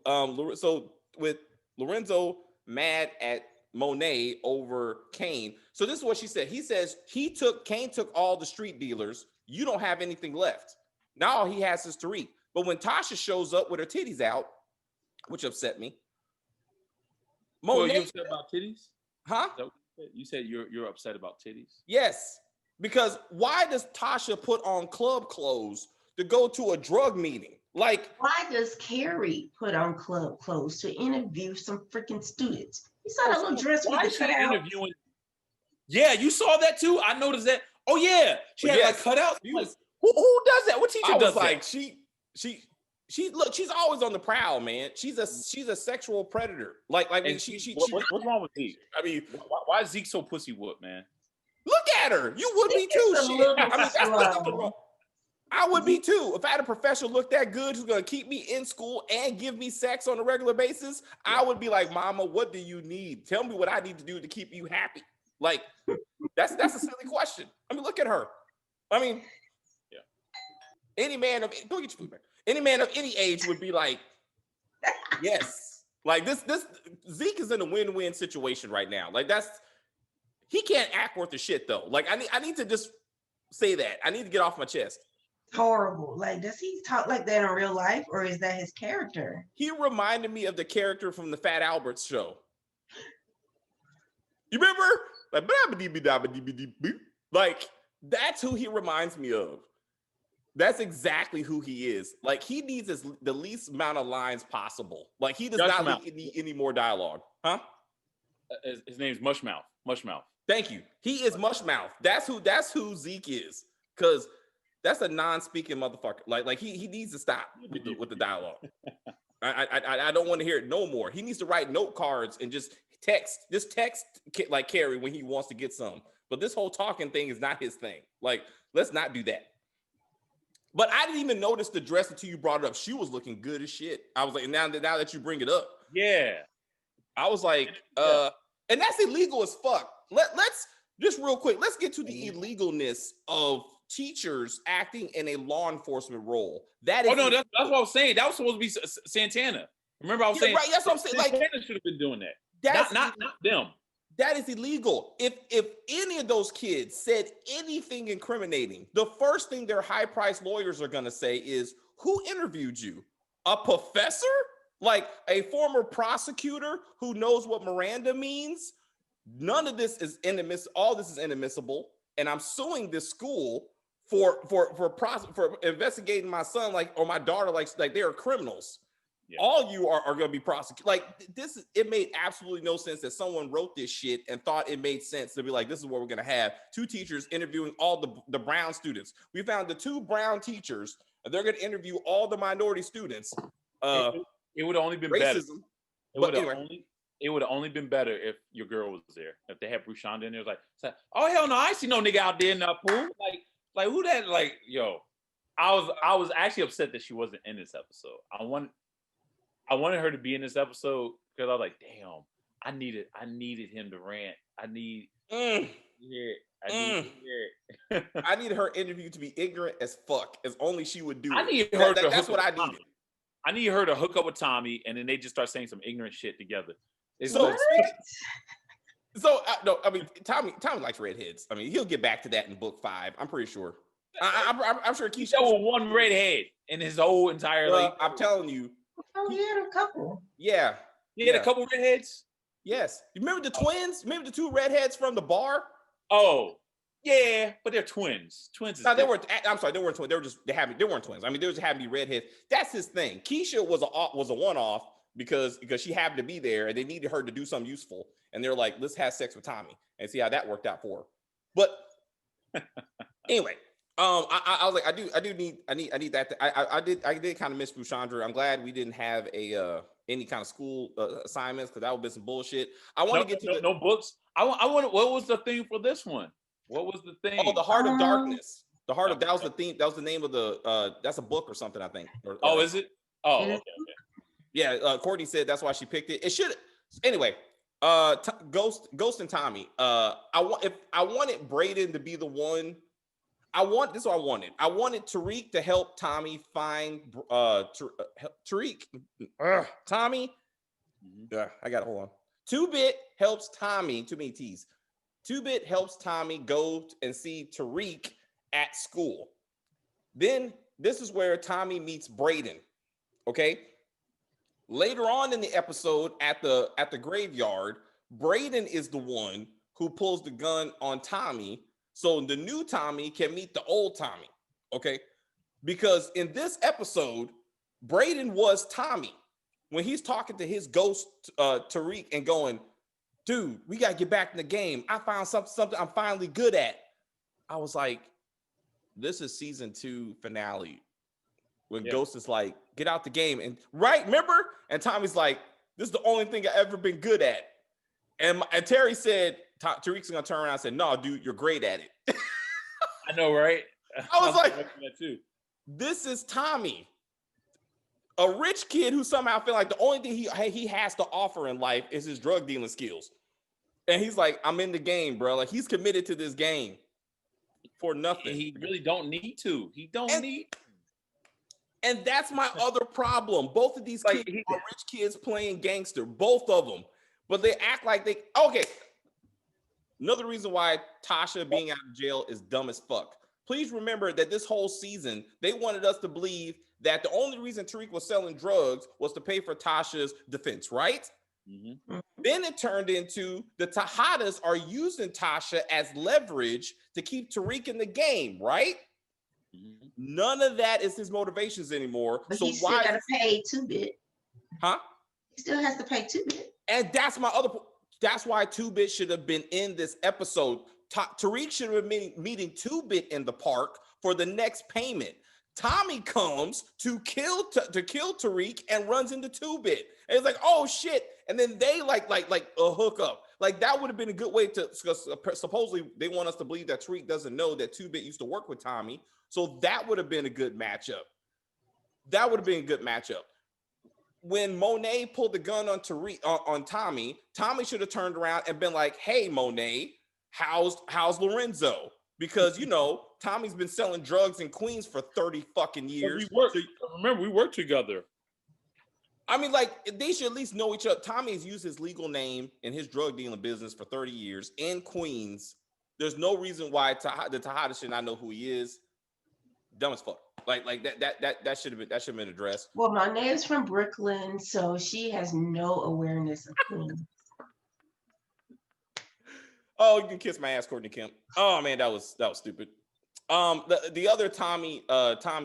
so with Lorenzo mad at Monet over Kane. So this is what she said. He says Kane took all the street dealers. You don't have anything left. Now all he has is Tariq. But when Tasha shows up with her titties out, which upset me. Monet, you upset about titties? Huh? You said you're upset about titties? Yes. Because why does Tasha put on club clothes to go to a drug meeting? Like, why does Carrie put on club clothes to interview some freaking students? You saw that little dress with the cutout. Interviewing? Yeah, you saw that too. I noticed that. Oh yeah, she had like cutouts. Who does that? What teacher does like that? Look, she's always on the prowl, man. She's a sexual predator. Like what's wrong with Zeke? I mean, why is Zeke so pussy whoop, man? Look at her. You would be too. Shit. I mean, that's nothing wrong. I would be too. If I had a professor look that good who's gonna keep me in school and give me sex on a regular basis, I would be like, Mama, what do you need? Tell me what I need to do to keep you happy. Like, that's a silly question. I mean, look at her. I mean, yeah. Any man of go get your food back. Any man of any age would be like, yes, Like this Zeke is in a win-win situation right now. Like he can't act worth the shit though. Like I need to just say that. I need to get off my chest. Horrible. Like, does he talk like that in real life, or is that his character? He reminded me of the character from the Fat Alberts show. You remember? Like that's who he reminds me of. That's exactly who he is. Like he needs the least amount of lines possible. Like he does not need any more dialogue. Huh? His name's Mushmouth. Mushmouth. Thank you. He is Mushmouth. That's who Zeke is. Because that's a non-speaking motherfucker. Like he needs to stop with the dialogue. I don't want to hear it no more. He needs to write note cards and just text like Carrie when he wants to get some. But this whole talking thing is not his thing. Like, let's not do that. But I didn't even notice the dress until you brought it up. She was looking good as shit. I was like, now that you bring it up. Yeah. I was like, and that's illegal as fuck. Let's just real quick, let's get to the illegalness of teachers acting in a law enforcement role. That is that's what I was saying. That was supposed to be Santana. Remember, I was saying, right, that's what I'm saying. Like, Santana should have been doing that. Not them. That is illegal. If any of those kids said anything incriminating, the first thing their high-priced lawyers are going to say is, who interviewed you? A professor? Like a former prosecutor who knows what Miranda means? None of this is inadmissible. All this is inadmissible. And I'm suing this school for investigating my son or my daughter like they are criminals. Yeah. All you are going to be prosecuted. Like this, it made absolutely no sense that someone wrote this shit and thought it made sense to be like, this is what we're going to have. 2 teachers interviewing all the brown students. We found the 2 brown teachers, and they're going to interview all the minority students. It would have only been racism. Better. It would have only been better if your girl was there. If they had Brushonda in there, it was like, oh hell no, I ain't see no nigga out there in that pool. Like who that? Like yo, I was actually upset that she wasn't in this episode. I wanted her to be in this episode because I was like, damn, I needed him to rant. I needed her interview to be ignorant as fuck, as only she would do. That's what I needed. I need her to hook up with Tommy, and then they just start saying some ignorant shit together. No, I mean, Tommy likes redheads. I mean, he'll get back to that in book 5. I'm pretty sure. I'm sure Keisha with one redhead in his whole entire life. I'm telling you. Oh, he had a couple. Yeah. He had a couple redheads? Yes. You remember the twins? Remember the 2 redheads from the bar? Oh, yeah, but they're twins. No, they weren't. I'm sorry, they weren't twins. They weren't twins. I mean, they just happened to be redheads. That's his thing. Keisha was a one-off because she happened to be there and they needed her to do something useful. And they're like, let's have sex with Tommy and see how that worked out for her. But anyway, I was like, I need that. I did kind of miss Bushandra. I'm glad we didn't have any kind of school assignments because that would be some bullshit. I want to get to no books. I want. What was the thing for this one? What was the thing? Oh, the Heart of Darkness. The Heart of that was the theme. That was the name of the. That's a book or something, I think. Is it? Oh, okay. Yeah, Courtney said that's why she picked it. It should. Anyway, Ghost and Tommy. I wanted Brayden to be the one. This is what I wanted. I wanted Tariq to help Tommy find Tariq. Tommy. I got it. Hold on. 2-Bit helps Tommy. Too many T's. 2-Bit helps Tommy go and see Tariq at school. Then this is where Tommy meets Brayden. Okay. Later on in the episode at the graveyard, Brayden is the one who pulls the gun on Tommy. So the new Tommy can meet the old Tommy. Okay. Because in this episode, Brayden was Tommy when he's talking to his ghost, Tariq, and going, dude, we got to get back in the game. I found something I'm finally good at. I was like, this is season 2 finale. When Ghost is like, get out the game. And remember? And Tommy's like, this is the only thing I've ever been good at. And Terry said, Tariq's going to turn around and say, no, dude, you're great at it. I know, right? I was like, this is Tommy. A rich kid who somehow feel like the only thing he has to offer in life is his drug dealing skills. And he's like, I'm in the game, bro. Like, he's committed to this game for nothing. He really don't need to. He don't need. And that's my other problem. Both of these Like, kids are rich kids playing gangster, both of them. But they act like they, okay. Another reason why Tasha being out of jail is dumb as fuck. Please remember that this whole season, they wanted us to believe that the only reason Tariq was selling drugs was to pay for Tasha's defense, right? Mm-hmm. Then it turned into the Tejadas are using Tasha as leverage to keep Tariq in the game, right? Mm-hmm. None of that is his motivations anymore. But so he still why? got to pay 2-bit. Huh? He still has to pay 2-bit. And that's my other point. That's why 2-bit should have been in this episode. Tariq should have been meeting 2-bit in the park for the next payment. Tommy comes to kill Tariq and runs into 2-bit. And it's like, oh shit. And then they like a hookup. Like that would have been a good way to, because supposedly they want us to believe that Tariq doesn't know that 2-bit used to work with Tommy. So that would have been a good matchup. That would have been a good matchup. When Monet pulled the gun on Tariq, on Tommy should have turned around and been like, "Hey, Monet, how's Lorenzo?" Because you know Tommy's been selling drugs in Queens for 30 fucking years. Remember, we worked together. I mean, like they should at least know each other. Tommy has used his legal name in his drug dealing business for 30 years in Queens. There's no reason why the Tejada should not know who he is. Dumb as fuck. Like that should have been addressed. Well, my name's from Brooklyn, so she has no awareness of Queens. Oh, you can kiss my ass, Courtney Kemp. Oh man, that was stupid. The other Tommy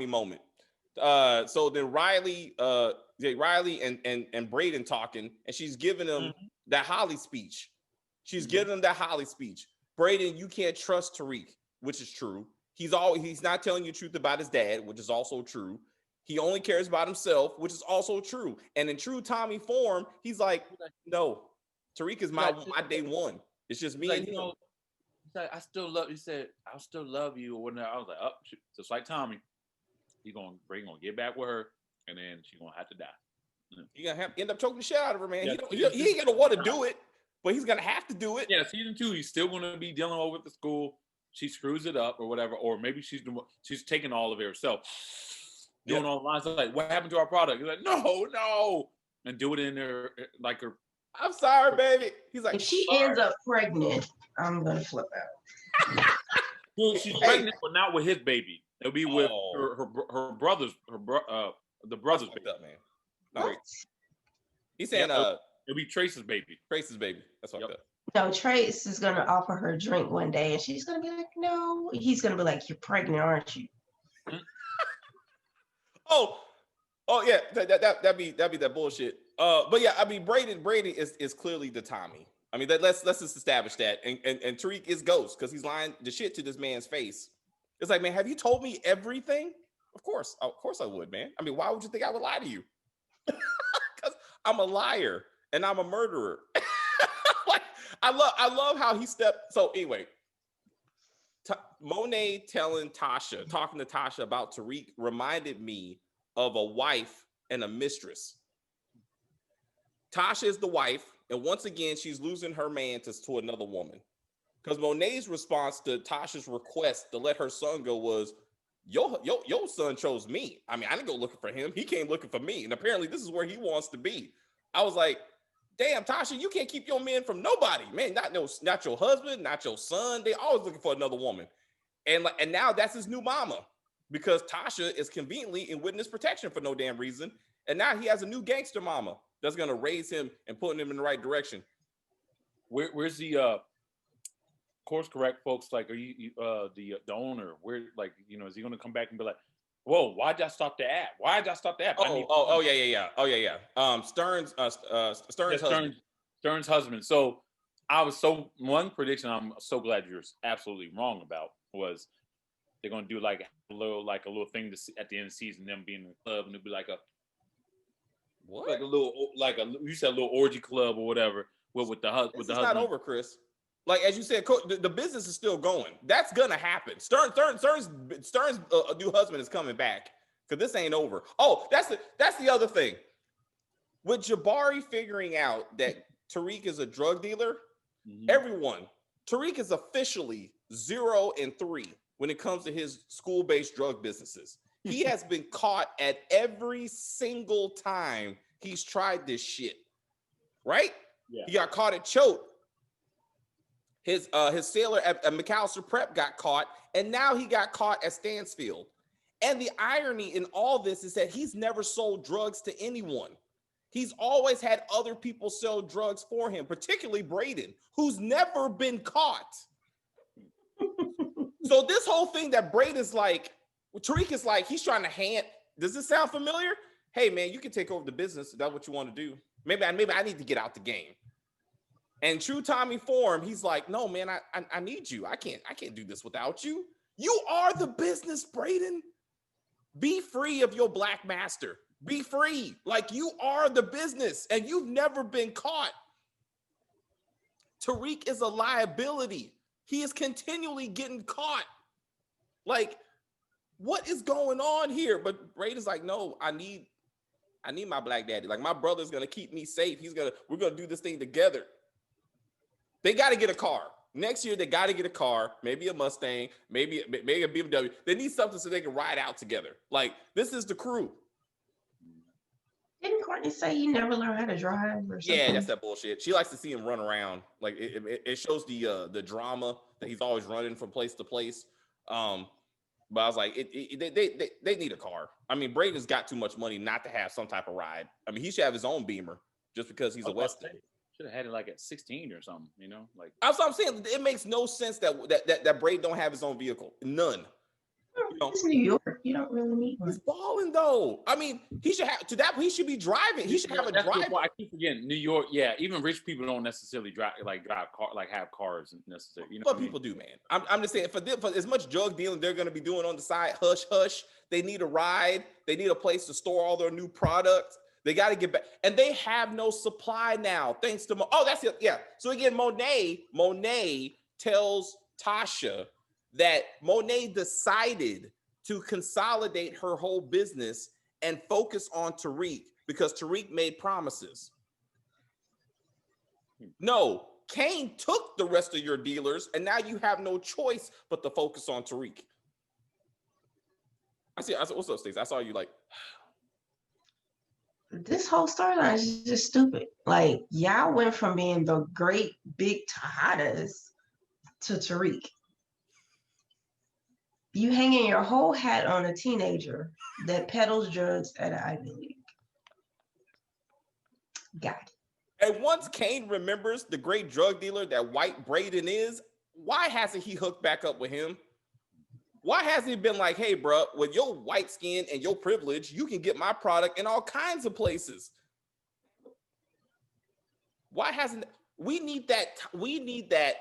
moment. So then Riley and Braden talking, and she's giving him that Holly speech. She's giving him that Holly speech. Braden, you can't trust Tariq, which is true. He's not telling you the truth about his dad, which is also true. He only cares about himself, which is also true. And in true Tommy form, he's like, no, Tariq is my day one. It's just me and him. He's like, I still love. He said, I'll still love you or whatnot. I was like, oh, just like Tommy, he's gonna get back with her, and then she's gonna have to die. You're gonna have to end up choking the shit out of her, man. Yeah, he ain't gonna want to do it, but he's gonna have to do it. Yeah, season 2, he's still gonna be dealing with the school. She screws it up or whatever, or maybe she's taking all of it herself, doing all the lines like, "What happened to our product?" He's like, "No," and do it in there like her. I'm sorry, baby. He's like, if she ends up pregnant, I'm gonna flip out. Well, she's pregnant, but not with his baby. It'll be with her brother's the brother's baby. Up, man. No, What? he's saying it'll be Trace's baby. Trace's baby. That's fucked up. No, Trace is gonna offer her a drink one day, and she's gonna be like, "No." He's gonna be like, "You're pregnant, aren't you?" Oh yeah, that'd be that bullshit. But yeah, I mean, Braden is clearly the Tommy. I mean, let's just establish that. And Tariq is Ghost because he's lying the shit to this man's face. It's like, man, have you told me everything? Of course I would, man. I mean, why would you think I would lie to you? Because I'm a liar and I'm a murderer. Like, I love how he stepped. So anyway, Monet talking to Tasha about Tariq reminded me of a wife and a mistress. Tasha is the wife, and once again, she's losing her man to another woman. Because Monet's response to Tasha's request to let her son go was, your son chose me. I mean, I didn't go looking for him. He came looking for me. And apparently this is where he wants to be. I was like, damn, Tasha, you can't keep your men from nobody. Man, not your husband, not your son. They always looking for another woman. And now that's his new mama. Because Tasha is conveniently in witness protection for no damn reason. And now he has a new gangster mama that's going to raise him and put him in the right direction. Where's the course correct folks? Like, are you the owner? Where, like, you know, is he going to come back and be like, whoa, why'd y'all stop the app? Why'd y'all stop the app? Yeah. Stern's husband. Stern's husband. So one prediction I'm so glad you're absolutely wrong about was they're going to do like a little thing to see at the end of the season, them being in the club, and it'll be like a what? You said a little orgy club or whatever with the husband. It's not over, Chris. Like as you said, the business is still going. That's gonna happen. Stern's new husband is coming back because this ain't over. Oh, that's the other thing. With Jabari figuring out that Tariq is a drug dealer, Tariq is officially 0 and 3 when it comes to his school-based drug businesses. He has been caught at every single time he's tried this shit. Right? Yeah. He got caught at Choate. His sailor at McAllister Prep got caught, and now he got caught at Stansfield. And the irony in all this is that he's never sold drugs to anyone. He's always had other people sell drugs for him, particularly Braden, who's never been caught. So this whole thing that Braden's like, Tariq is like, he's trying to hand. Does this sound familiar? Hey man, you can take over the business if that's what you want to do. Maybe I need to get out the game. And true Tommy form, he's like, no man, I need you. I can't do this without you. You are the business, Braden. Be free of your black master. Be free. Like you are the business and you've never been caught. Tariq is a liability. He is continually getting caught. Like, what is going on here? But Braden's like, no, I need my black daddy. Like my brother's gonna keep me safe. We're gonna do this thing together. They got to get a car. Next year, they got to get a car, maybe a Mustang, maybe a BMW. They need something so they can ride out together. Like, this is the crew. Didn't Courtney say he never learned how to drive or something? Yeah, that's that bullshit. She likes to see him run around. Like, it shows the drama that he's always running from place to place. But I was like, they need a car. I mean, Braden's got too much money not to have some type of ride. I mean, he should have his own Beamer just because he's a Weston. Should have had it like at 16 or something, you know? Like that's what I'm saying. It makes no sense that Braden don't have his own vehicle. None. You know? It's New York. You don't really need one. He's balling though. I mean, he should have to that. He should be driving. He should have a driver. I keep forgetting New York. Yeah, even rich people don't necessarily drive have cars necessarily. You know what people do, man. I'm just saying for as much drug dealing they're going to be doing on the side. Hush, hush. They need a ride. They need a place to store all their new products. They got to get back, and they have no supply now, thanks to that's it. Yeah. So again, Monet tells Tasha that Monet decided to consolidate her whole business and focus on Tariq because Tariq made promises. No, Kane took the rest of your dealers, and now you have no choice but to focus on Tariq. I see. What's up, Stacey? I saw you like. This whole storyline is just stupid. Like, y'all went from being the great big Tejadas to Tariq. You hanging your whole hat on a teenager that peddles drugs at an Ivy League. Got it. And once Kane remembers the great drug dealer that White Braden is, why hasn't he hooked back up with him? Why hasn't he been like, hey, bro, with your white skin and your privilege, you can get my product in all kinds of places? Why hasn't we need that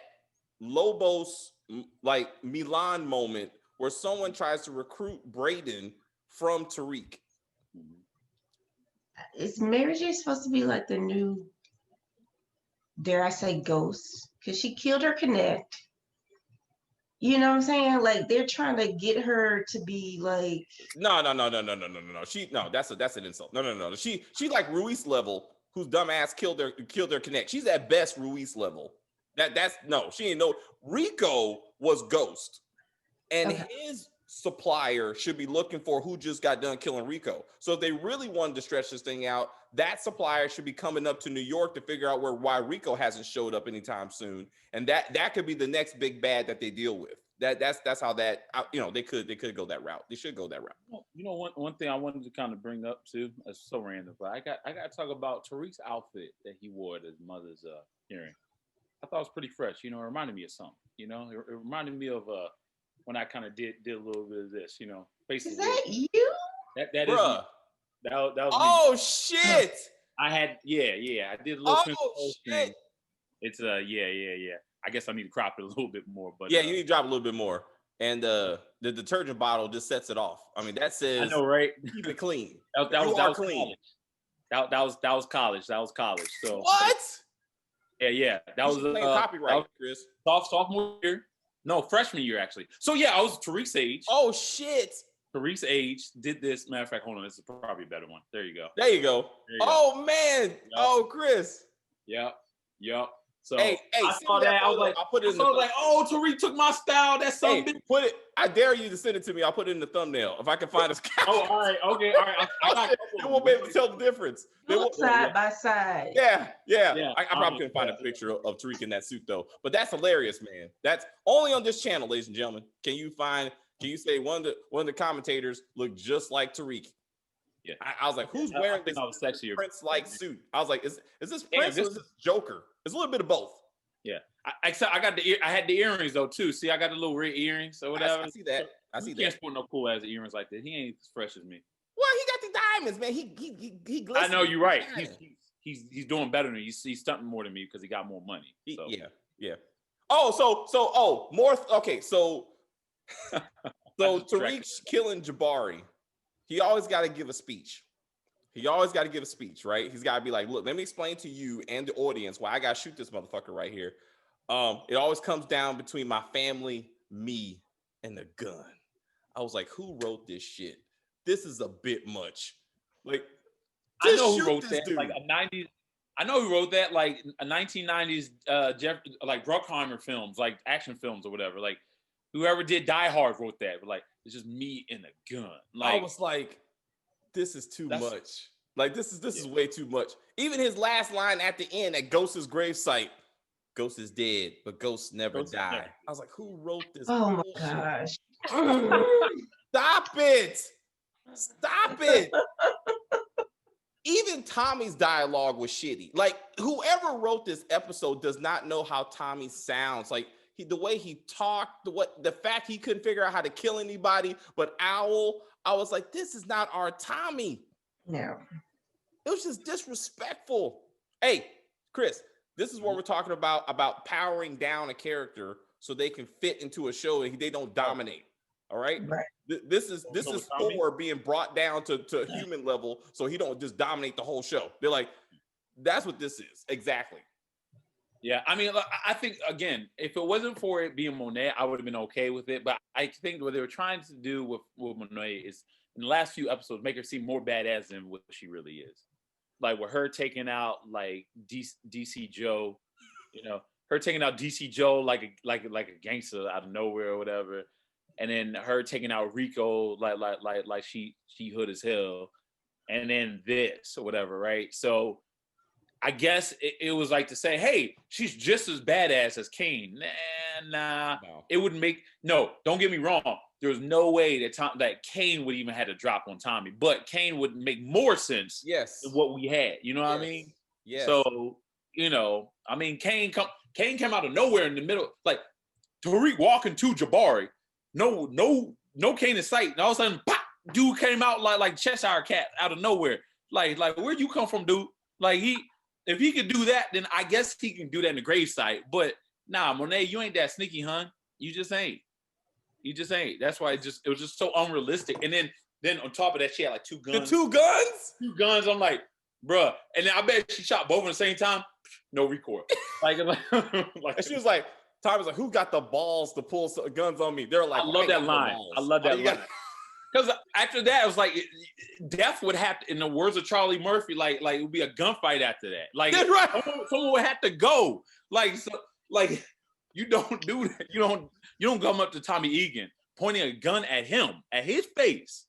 Lobos like Milan moment where someone tries to recruit Braden from Tariq? Is Mary J supposed to be like the new, dare I say, ghost? Because she killed her connect. You know what I'm saying? Like they're trying to get her to be like no. That's an insult. No. She like Ruiz level, whose dumb ass killed their connect. She's at best Ruiz level. That's no. She ain't no. Rico was Ghost, and his supplier should be looking for who just got done killing Rico. So if they really wanted to stretch this thing out, that supplier should be coming up to New York to figure out why Rico hasn't showed up anytime soon, and that could be the next big bad that they deal with. That's how that they could go that route. They should go that route. You know, one thing I wanted to kind of bring up too. That's so random, but I got to talk about Tariq's outfit that he wore at his mother's hearing. I thought it was pretty fresh. You know, it reminded me of something. You know, it reminded me of when I kind of did a little bit of this. You know, basically. Is that you? That is me. That was oh me. Shit! I had I did a little. Shit! It's yeah. I guess I need to crop it a little bit more, but yeah, you need to drop a little bit more. And the detergent bottle just sets it off. I mean, that says I know, right? Keep it clean. that was clean. That was college. That was college. So what? Yeah. That was copyright, Chris. Sophomore year. No, freshman year actually. So yeah, I was Tariq's age. Oh shit. Tariq's age did this. Matter of fact, hold on. This is probably a better one. There you go. Oh man. Yep. Oh, Chris. Yep. So hey, I send saw me that. I was photo. like, I'll put it in the like, oh, Tariq took my style. That's something. Hey, put it. I dare you to send it to me. I'll put it in the thumbnail if I can find a caption. Oh, all right, okay, all right. I got They won't be able to tell the difference. They Look won't. side by side. Yeah. Yeah, I probably couldn't find a picture of Tariq in that suit though. But that's hilarious, man. That's only on this channel, ladies and gentlemen. Can you say one of the commentators looked just like Tariq? Yeah. I was like, who's wearing this sexier Prince-like suit? I was like, is this Damn, Prince or is this Joker? It's a little bit of both. Yeah. I got I had the earrings though too. See, I got the little red earrings or whatever. I see that. He can't sport no cool ass earrings like that. He ain't as fresh as me. Well, he got the diamonds, man. He glistens. I know you're right. He's doing better than me. He's stunting more than me because he got more money. So. Yeah. Oh, more. Okay, so Tariq killing Jabari. He always got to give a speech. Right? He's got to be like, look, let me explain to you and the audience why I got to shoot this motherfucker right here. It always comes down between my family, me, and the gun. I was like, who wrote this shit? This is a bit much. Like, I know who wrote that. Dude. Like a 90s. I know who wrote that. Like a 1990s like Bruckheimer films, like action films or whatever. Like whoever did Die Hard wrote that. But like it's just me and a gun. Like I was like, this is too much. Like this is way too much. Even his last line at the end at Ghost's gravesite. Ghost is dead, but Ghost never died. I was like, who wrote this? Oh my gosh. Stop it. Even Tommy's dialogue was shitty. Like, whoever wrote this episode does not know how Tommy sounds. Like, the way he talked, the fact he couldn't figure out how to kill anybody but Owl. I was like, this is not our Tommy. No. It was just disrespectful. Hey, Chris, this is what we're talking about powering down a character so they can fit into a show and they don't dominate. All right. This is Thor being brought down to a human level so he don't just dominate the whole show. They're like, that's what this is. Exactly. Yeah, I mean, I think, again, if it wasn't for it being Monet, I would have been okay with it. But I think what they were trying to do with Monet is, in the last few episodes, make her seem more badass than what she really is. Like, with her taking out, like, DC Joe, her taking out DC Joe like a gangster out of nowhere or whatever. And then her taking out Rico like she hood as hell. And then this or whatever, right? So I guess it was like to say, hey, she's just as badass as Kane. Nah. No. It wouldn't make don't get me wrong. There's no way that Kane would even have to drop on Tommy, but Kane would make more sense than what we had. You know what I mean? Yes. So, I mean, Kane came out of nowhere in the middle, like Tariq walking to Jabari. No Kane in sight. And all of a sudden, pop, dude came out like Cheshire Cat out of nowhere. Like where'd you come from, dude? Like if he could do that, then I guess he can do that in the gravesite. But nah, Monet, you ain't that sneaky, hun. You just ain't. That's why it was just so unrealistic. And then on top of that, she had like two guns. The two guns? Two guns. I'm like, bruh. And then I bet she shot both at the same time. No recoil. like and she was like, Tom was like, who got the balls to pull guns on me? They're like, I love that line. I love that line. Because after that, it was like death would have to, in the words of Charlie Murphy, like it would be a gunfight after that. Like that's right. Someone would have to go. Like you don't do that. You don't come up to Tommy Egan pointing a gun at him, at his face,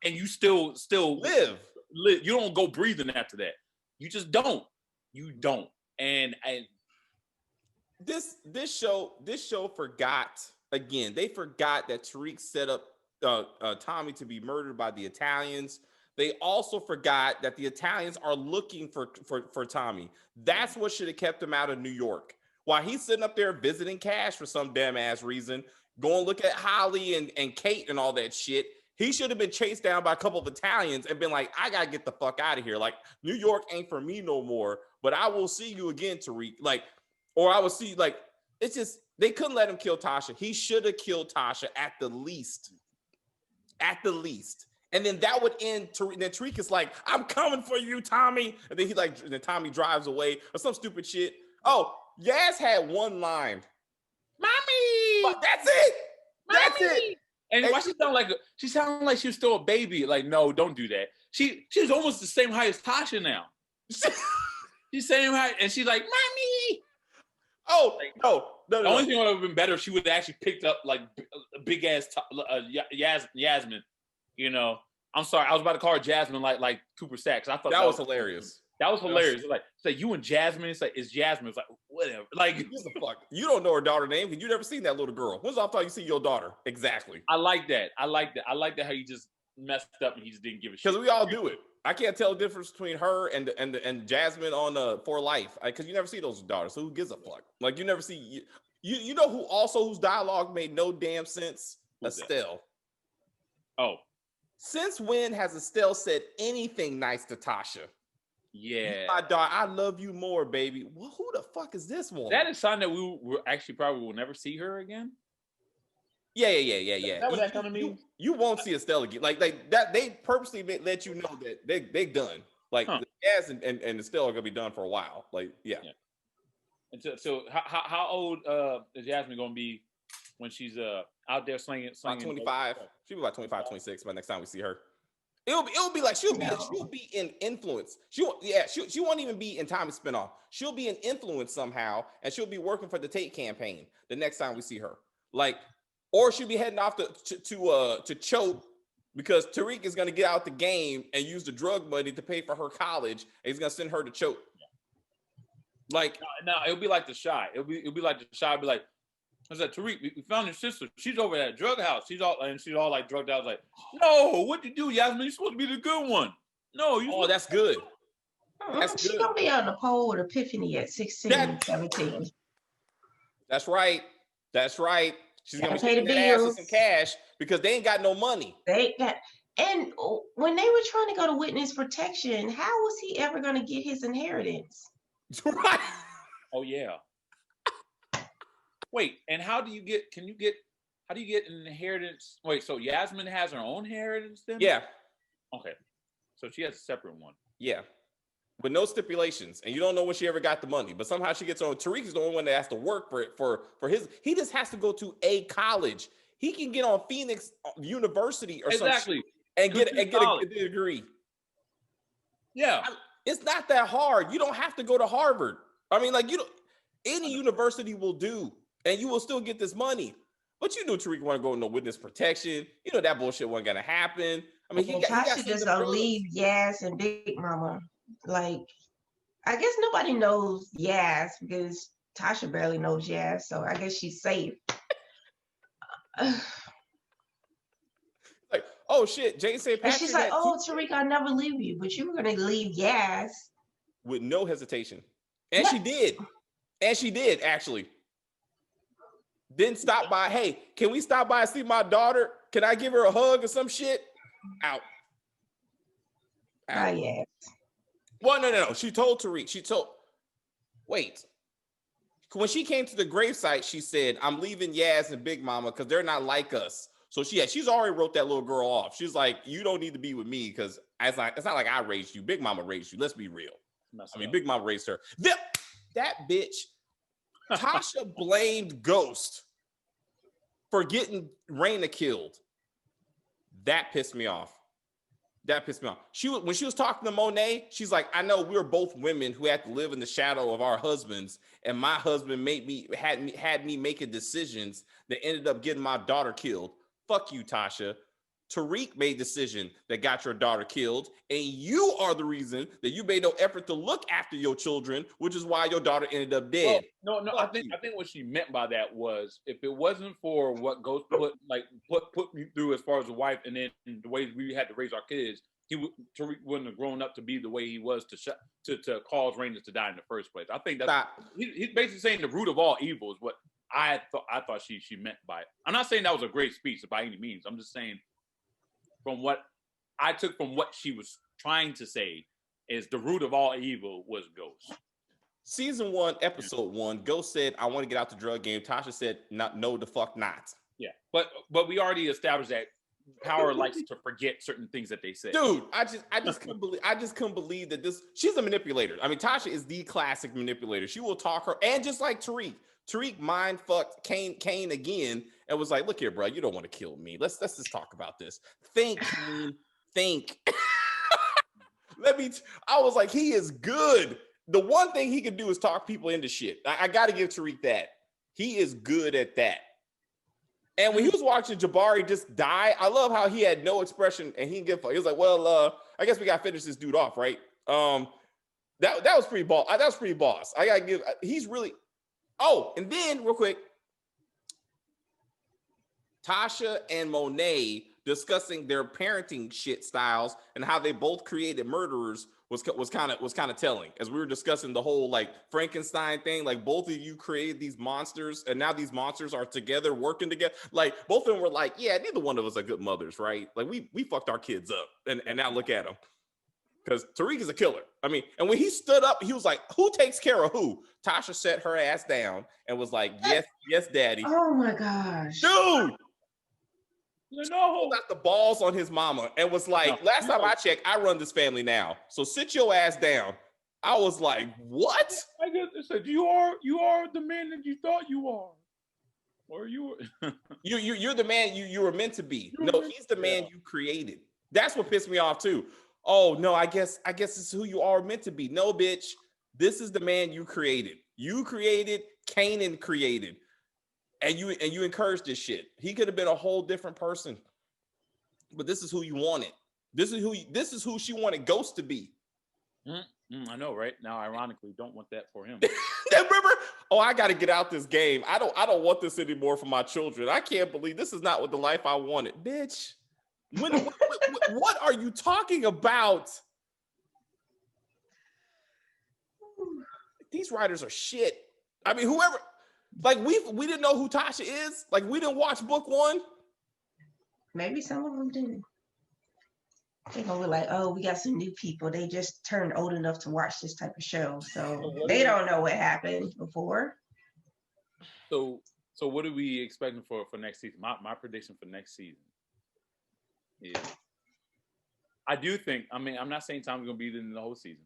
and you still live. You don't go breathing after that. You just don't. You don't. And this show forgot again. They forgot that Tariq set up Tommy to be murdered by the Italians. They also forgot that the Italians are looking for Tommy. That's what should have kept him out of New York. While he's sitting up there visiting Cash for some damn ass reason, going look at Holly and Kate and all that shit. He should have been chased down by a couple of Italians and been like, I gotta get the fuck out of here. Like, New York ain't for me no more, but I will see you again, Tariq. Like, or I will see, like, it's just, they couldn't let him kill Tasha. He should have killed Tasha at the least. At the least. And then that would end. Then Tariq is like, I'm coming for you, Tommy. And then Tommy drives away or some stupid shit. Oh, Yaz had one line. Mommy! But that's it. Mommy! That's it. And why she sounded like she was still a baby. Like, no, don't do that. She's almost the same height as Tasha now. She's same height, and she's like, Mommy. Oh Like, no. the only thing would have been better if she would have actually picked up like a big ass Yasmin. You know, I'm sorry, I was about to call her Jasmine like Cooper Sacks. I thought that was hilarious. That was hilarious. It's like you and Jasmine. It's Jasmine. It's like whatever. Like who gives a fuck? You don't know her daughter's name because you never seen that little girl. When's the last time you see your daughter? Exactly. I like that. I like that how you just messed up and he just didn't give a shit. Because we all do it. I can't tell the difference between her and Jasmine on For Life because you never see those daughters. So who gives a fuck? Like you never see you know whose dialogue made no damn sense? Who's Estelle. That? Oh. Since when has Estelle said anything nice to Tasha? Yeah. My daughter, I love you more, baby. Well, who the fuck is this woman? That is something that we will actually probably will never see her again. Yeah. Is that what that kind of means? You won't see Estelle again. Like that, they purposely let you know that they done. Like Jazz and Estelle are gonna be done for a while. Like yeah. And so how old is Jasmine gonna be when she's out there slinging? About 25. She'll be about 25, 26 by next time we see her. It'll be like she'll be in influence. She won't even be in Tommy spinoff. She'll be in influence somehow, and she'll be working for the Tate campaign the next time we see her. Like, or she'll be heading off to choke because Tariq is gonna get out the game and use the drug money to pay for her college, and he's gonna send her to choke. Like no, it'll be like the Shy. It'll be like the Shy. It'll be like, I said, Tariq, we found your sister. She's over at that drug house. She's all like drugged out. I was like, no, what'd you do, Yasmin? You're supposed to be the good one. No, you. Oh, that's good. She's gonna be on the pole with Epiphany at 16, 17. That's right. She's gonna be pay the taking that ass bills. with some cash because they ain't got no money. And when they were trying to go to witness protection, how was he ever gonna get his inheritance? Right. Oh yeah. Wait, and how do you get an inheritance? Wait, so Yasmin has her own inheritance then? Yeah. Okay. So she has a separate one. Yeah. With no stipulations. And you don't know when she ever got the money. But somehow she gets on. Tariq is the only one that has to work for his. He just has to go to a college. He can get on Phoenix University or something and get a degree. Yeah. It's not that hard. You don't have to go to Harvard. I mean, like any university will do. And you will still get this money. But you knew Tariq wasn't going to no witness protection. You know that bullshit wasn't going to happen. I mean, Tasha just don't leave Yas and Big Mama. Like, I guess nobody knows Yas because Tasha barely knows Yas. So I guess she's safe. Like, oh shit, Jane said and she's like, oh, Tariq, I'll never leave you. But you were going to leave Yas. With no hesitation. And she did. And she did, actually. Didn't stop by. Hey, can we stop by and see my daughter? Can I give her a hug or some shit? Out. Yes. Well, no. She told Tariq. Wait. When she came to the gravesite, she said, I'm leaving Yaz and Big Mama because they're not like us. So she's already wrote that little girl off. She's like, you don't need to be with me because it's not like I raised you. Big Mama raised you. Let's be real. Big Mama raised her. That bitch. Tasha blamed Ghost for getting Raina killed. That pissed me off. When she was talking to Monet, she's like, I know we're both women who had to live in the shadow of our husbands, and my husband had me making decisions that ended up getting my daughter killed. Fuck you, Tasha. Tariq made decision that got your daughter killed, and you are the reason that you made no effort to look after your children, which is why your daughter ended up dead. Well, no. I think what she meant by that was if it wasn't for what Ghost put me through as far as a wife, and then the way we had to raise our kids, Tariq wouldn't have grown up to be the way he was to cause Raina to die in the first place. I think that's he's basically saying the root of all evil is what I thought she meant by it. I'm not saying that was a great speech by any means. I'm just saying. From what I took from what she was trying to say is the root of all evil was Ghost. Season 1, episode 1, Ghost said, I want to get out the drug game. Tasha said, no, the fuck not. Yeah, but we already established that Power likes to forget certain things that they say. Dude, I just couldn't believe that she's a manipulator. I mean, Tasha is the classic manipulator. She will talk her, and just like Tariq mind fucked Kane again and was like, look here, bro, you don't want to kill me. Let's just talk about this. Think. I was like, he is good. the one thing he can do is talk people into shit. I got to give Tariq that. He is good at that. And when he was watching Jabari just die, I love how he had no expression and he didn't give a fuck. He was like, well, I guess we got to finish this dude off, right? That was pretty boss. That was pretty boss. I got to give, he's really, oh, and then real quick, Tasha and Monet discussing their parenting shit styles and how they both created murderers was kind of telling, as we were discussing the whole like Frankenstein thing. Like both of you created these monsters, and now these monsters are together working together. Like both of them were like, yeah, neither one of us are good mothers, right? Like we fucked our kids up, and now look at them. Because Tariq is a killer. I mean, and when he stood up, he was like, who takes care of who? Tasha set her ass down and was like, yes, daddy. Oh my gosh, dude. No, got the balls on his mama and was like, last time I checked, I run this family now. So sit your ass down. I was like, what? I guess it said you are the man that you thought you are. Or you were you're the man you were meant to be. No, he's the man you created. That's what pissed me off too. Oh no, I guess this is who you are meant to be. No, bitch. This is the man you created. You created, Kanan created. And you encouraged this shit. He could have been a whole different person, but this is who you wanted. This is who she wanted Ghost to be. I know, right? Now, ironically, don't want that for him. Remember? Oh, I got to get out this game. I don't want this anymore for my children. I can't believe this is not what the life I wanted, bitch. What are you talking about? These writers are shit. I mean, whoever. Like we didn't know who Tasha is. Like we didn't watch book 1. Maybe some of them didn't. They're gonna be like, oh, we got some new people. They just turned old enough to watch this type of show, so they don't know what happened before. So what are we expecting for next season? My prediction for next season is, I do think. I mean, I'm not saying Tommy's gonna be in the whole season,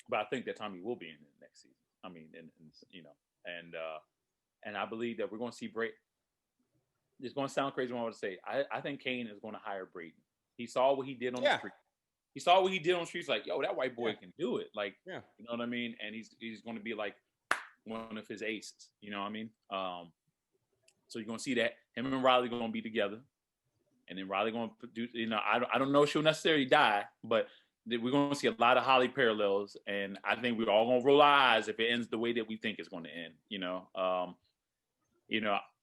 but I think that Tommy will be in the next season. I mean, and you know. And I believe that we're going to see Braden. It's going to sound crazy what I want to say. I think Kane is going to hire Braden. He saw what he did on the street. He saw what he did on the streets. Like, yo, that white boy can do it. Like, you know what I mean? And he's going to be like one of his aces. You know what I mean? So you're going to see that him and Riley going to be together, and then Riley going to do. You know, I don't know if she'll necessarily die, but we're going to see a lot of Holly parallels, and I think we're all going to roll our eyes if it ends the way that we think it's going to end. You know,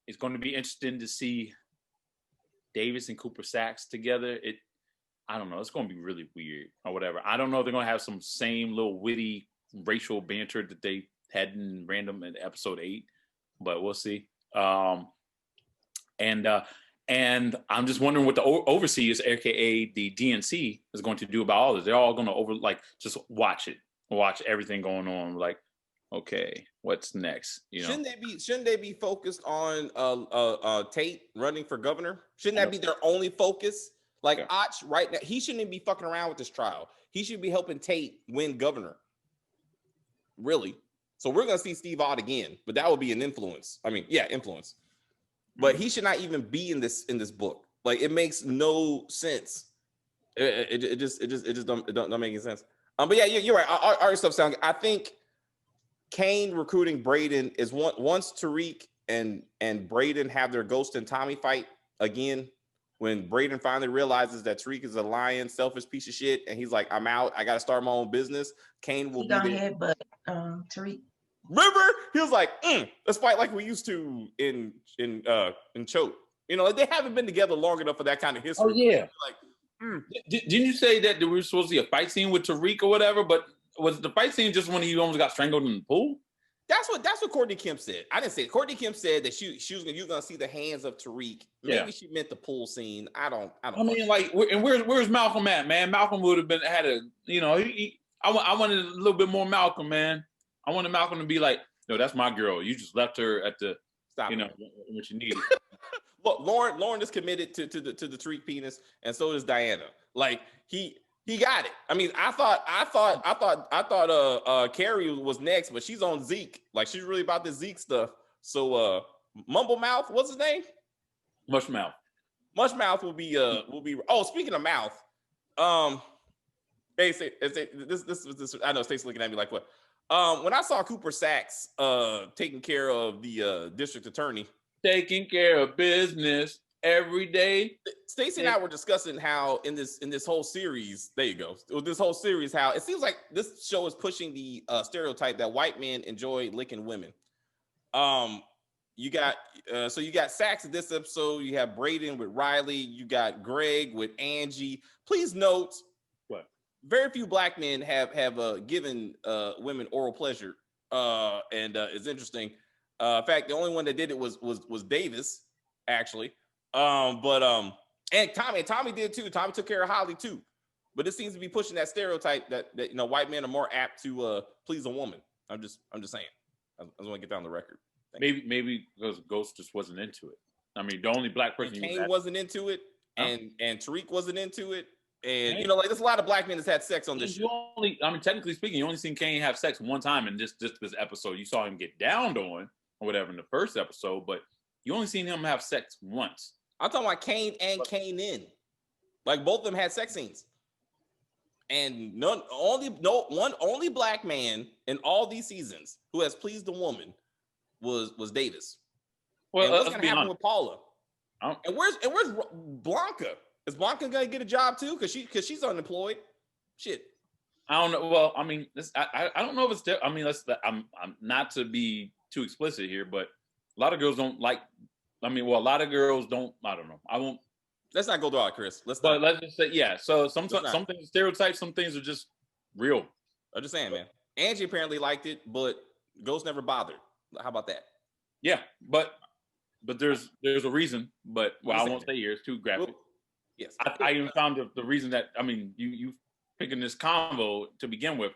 it's going to be interesting to see Davis and Cooper Saxe together. I don't know. It's going to be really weird or whatever. I don't know if they're going to have some same little witty racial banter that they had in Random in episode 8, but we'll see. And I'm just wondering what the overseers, aka the DNC, is going to do about all this. They're all going to just watch everything going on. Like, okay, what's next? You know, shouldn't they be focused on Tate running for governor? Shouldn't that be their only focus? Like Och right now, he shouldn't be fucking around with this trial. He should be helping Tate win governor. Really? So we're gonna see Steve Ott again, but that would be an influence. I mean, influence. But he should not even be in this book. Like it makes no sense. It just don't make any sense. But yeah, you're right. All your stuff sounds. I think Kane recruiting Braden is once Tariq and Braden have their Ghost and Tommy fight again. When Braden finally realizes that Tariq is a lying, selfish piece of shit, and he's like, "I'm out. I got to start my own business." Kane will be there. But Tariq. Remember, he was like, "Let's fight like we used to in Choke." You know, they haven't been together long enough for that kind of history. Oh yeah. Didn't you say that we were supposed to see a fight scene with Tariq or whatever? But was the fight scene just when he almost got strangled in the pool? That's what Courtney Kemp said. I didn't say it. Courtney Kemp said that you're gonna see the hands of Tariq. Maybe she meant the pool scene. I don't. I mean, like, and where's Malcolm at, man? Malcolm would have had a, you know, I wanted a little bit more Malcolm, man. I wanted Malcolm to be like, no, that's my girl. You just left her at the, what you needed. Look, Lauren is committed to the Tariq penis, and so is Diana. Like he got it. I mean, I thought Carrie was next, but she's on Zeke. Like she's really about the Zeke stuff. So Mumble Mouth, what's his name? Mushmouth. Mushmouth will be. Oh, speaking of mouth, Hey, this. I know Stacey looking at me like what? When I saw Cooper Sacks taking care of the district attorney, taking care of business every day. Stacey and I were discussing how in this whole series, there you go. This whole series, how it seems like this show is pushing the stereotype that white men enjoy licking women. You got Sachs in this episode. You have Braden with Riley. You got Greg with Angie. Please note, what? Very few black men have given women oral pleasure, and it's interesting. In fact, the only one that did it was Davis, actually. And Tommy did too. Tommy took care of Holly too. But it seems to be pushing that stereotype that white men are more apt to please a woman. I'm just saying. I just want to get down the record. Maybe because Ghost just wasn't into it. I mean, the only black person Kane wasn't into it, and Tariq wasn't into it, and Kane? there's a lot of black men that's had sex on this show. Technically speaking, you only seen Kane have sex one time in just this episode. You saw him get downed on or whatever in the first episode, but you only seen him have sex once. I'm talking about Kane and Kanan. Like both of them had sex scenes. And only black man in all these seasons who has pleased a woman was Davis. Well, and what's gonna happen with Paula? And where's Blanca? Is Blanca gonna get a job too? Because she's unemployed. Shit. I don't know. Well, I mean, I don't know if it's. I mean, I'm not to be too explicit here, but a lot of girls don't like. I mean, well, a lot of girls don't. I don't know. I won't. Let's not go through it, Chris. Let's just say, yeah. So some things are stereotypes. Some things are just real. I'm just saying, man. Angie apparently liked it, but Ghost never bothered. How about that? Yeah, but there's a reason. But I won't say here. It's too graphic. Well, yes, I even found the reason that you picking this convo to begin with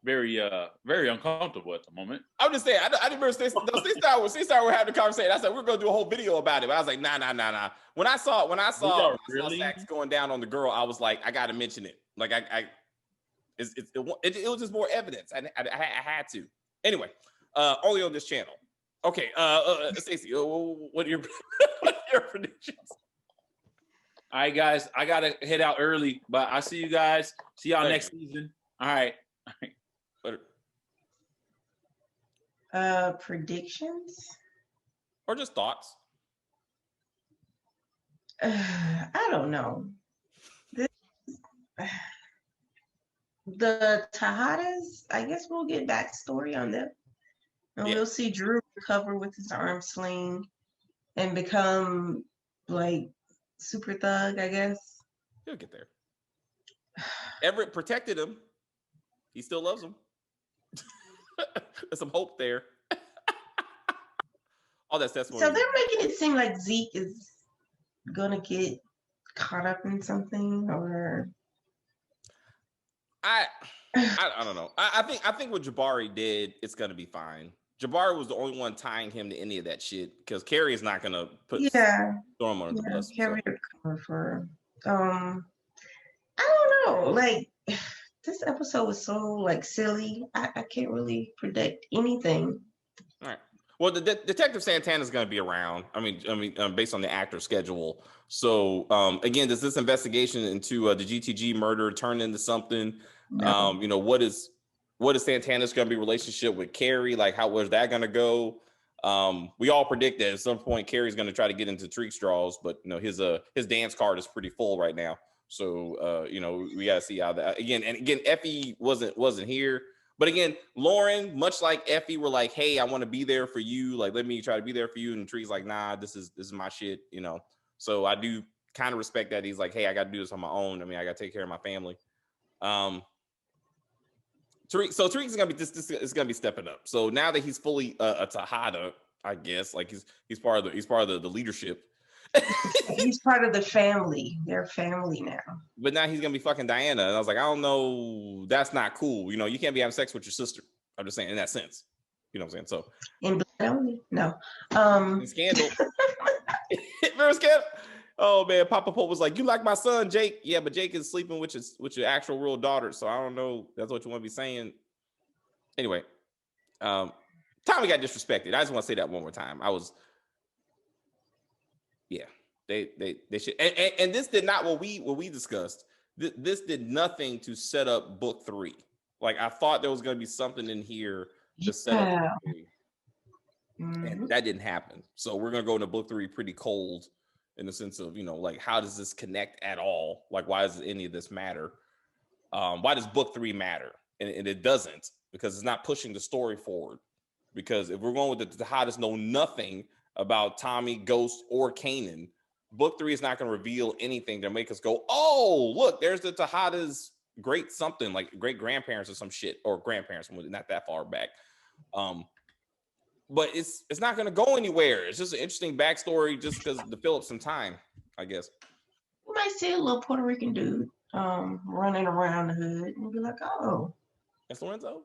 very uncomfortable at the moment. I'm just saying, I didn't remember Stacey were having a conversation. I said we're gonna do a whole video about it, but I was like, nah. When I saw Sachs going down on the girl, I was like, I gotta mention it. Like it was just more evidence. I had to. Anyway, only on this channel. Okay, Stacey, what are your predictions? All right, guys, I gotta head out early, but I see you guys. See y'all next season. All right. Predictions or just thoughts? I don't know. The Tejadas, I guess we'll get backstory on them, and we'll see Drew recover with his arm sling and become like super thug, I guess. He'll get there. Everett protected him. He still loves him. There's some hope there. All that's testimony. So they're making it seem like Zeke is gonna get caught up in something, or I don't know. I think what Jabari did, it's gonna be fine. Jabari was the only one tying him to any of that shit because Carrie is not gonna put Storm under the bus. Carrie cover for I don't know. Like this episode was so like silly. I can't really predict anything. All right. Well, the Detective Santana is going to be around. I mean, based on the actor schedule. So, again, does this investigation into the GTG murder turn into something? No. What is Santana's going to be relationship with Carrie? Like, where's that going to go? We all predict that at some point Carrie's going to try to get into Tariq's draws, but his dance card is pretty full right now. So, we got to see how that again. Effie wasn't here. But again, Lauren, much like Effie, were like, "Hey, I want to be there for you. Like, let me try to be there for you." And Tree's like, "Nah, this is my shit." So I do kind of respect that. He's like, "Hey, I got to do this on my own. I mean, I got to take care of my family." Tariq is gonna be this is gonna be stepping up. So now that he's fully a Tejada, I guess, like he's part of the leadership. He's part of the family. They're family now. But now he's gonna be fucking Diana, and I was like, I don't know, that's not cool. You can't be having sex with your sister. I'm just saying in that sense. You know what I'm saying? So in Blood Only, no. In Scandal. Remember Scandal? Oh man, Papa Pope was like, "You like my son, Jake?" Yeah, but Jake is sleeping with your actual real daughter. So I don't know. That's what you want to be saying. Anyway, Tommy got disrespected. I just want to say that one more time. Yeah, they should. And this did not what we discussed this did nothing to set up book 3. Like I thought there was going to be something in here to set up book 3. And that didn't happen. So we're going to go into book 3 pretty cold in the sense of, like, how does this connect at all? Like, why does any of this matter? Why does book 3 matter? And it doesn't, because it's not pushing the story forward. Because if we're going with the Tejadas know nothing about Tommy, Ghost, or Kanan, book 3 is not going to reveal anything to make us go, oh, look, there's the Tejadas great something, like great grandparents or some shit, or grandparents, not that far back. But it's not going to go anywhere. It's just an interesting backstory just because to fill up some time, I guess. You might see a little Puerto Rican dude running around the hood and be like, oh. That's Lorenzo?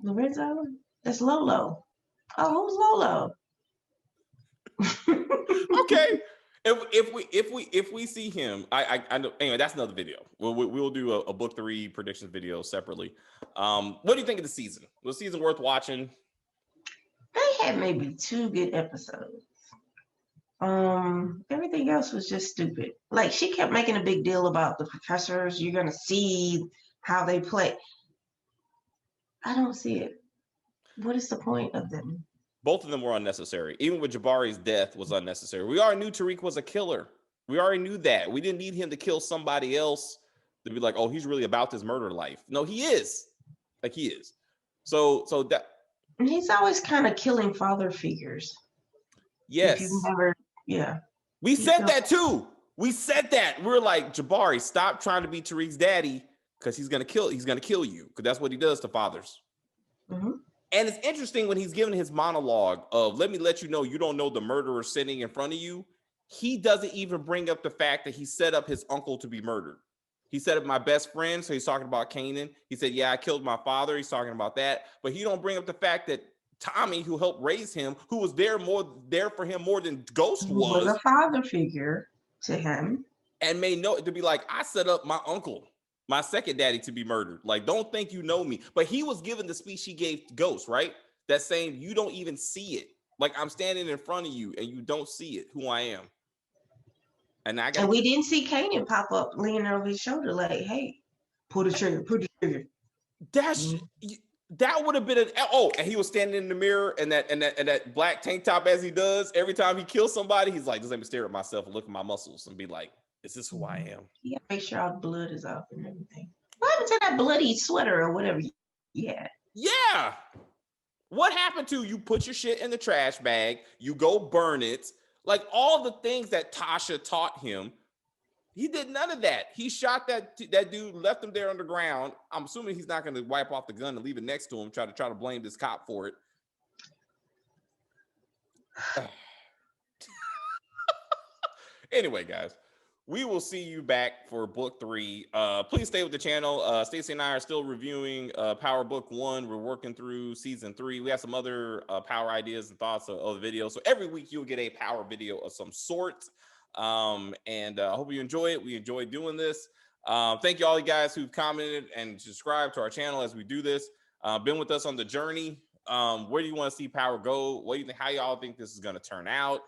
Lorenzo? That's Lolo. Oh, who's Lolo? Okay. If we see him, I know. Anyway, that's another video. We'll do a book 3 predictions video separately. What do you think of the season? Was the season worth watching? They had maybe 2 good episodes. Everything else was just stupid. Like, she kept making a big deal about the professors. You're gonna see how they play. I don't see it. What is the point of them? Both of them were unnecessary. Even with Jabari's death was unnecessary. We already knew Tariq was a killer. We already knew that. We didn't need him to kill somebody else to be like, oh, he's really about this murder life. No, he is. Like, he is. So that. And he's always kind of killing father figures. Yes. If you've never, yeah. We said that too. We said that. We're like, Jabari, stop trying to be Tariq's daddy, because he's gonna kill you, because that's what he does to fathers. Mm-hmm. And it's interesting when he's giving his monologue of, let me let you know don't know the murderer sitting in front of you. He doesn't even bring up the fact that he set up his uncle to be murdered. He set up my best friend. So he's talking about Kanan. He said, yeah, I killed my father. He's talking about that. But he don't bring up the fact that Tommy, who helped raise him, who was there for him more than Ghost was a father figure to him. And made note to be like, I set up my uncle, my second daddy, to be murdered. Like, don't think you know me. But he was given the speech he gave to Ghost, right? That's saying you don't even see it. Like, I'm standing in front of you and you don't see it, who I am. And we didn't see Kanan pop up leaning over his shoulder like, hey, pull the trigger. That would have been and he was standing in the mirror and that black tank top, as he does every time he kills somebody. He's like, just let me stare at myself and look at my muscles and be like, is this who I am? Yeah, make sure all the blood is off and everything. What happened to that bloody sweater or whatever? Yeah. What happened to you? Put your shit in the trash bag, you go burn it. Like, all the things that Tasha taught him, he did none of that. He shot that dude, left him there on the ground. I'm assuming he's not going to wipe off the gun and leave it next to him, try to blame this cop for it. Anyway, guys, we will see you back for book 3. Please stay with the channel. Stacey and I are still reviewing Power Book 1. We're working through season 3. We have some other power ideas and thoughts of the videos. So every week you'll get a power video of some sort. And I hope you enjoy it. We enjoy doing this. Thank you all you guys who've commented and subscribed to our channel as we do this. Been with us on the journey. Where do you want to see power go? What do you think? How y'all think this is going to turn out?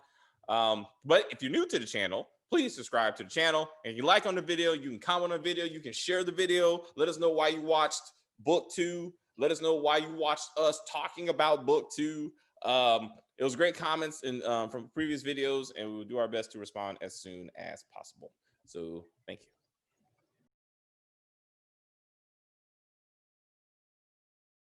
But if you're new to the channel, please subscribe to the channel. And if you like on the video, you can comment on the video. You can share the video. Let us know why you watched book 2. Let us know why you watched us talking about book 2. It was great comments from previous videos, and we will do our best to respond as soon as possible. So thank you.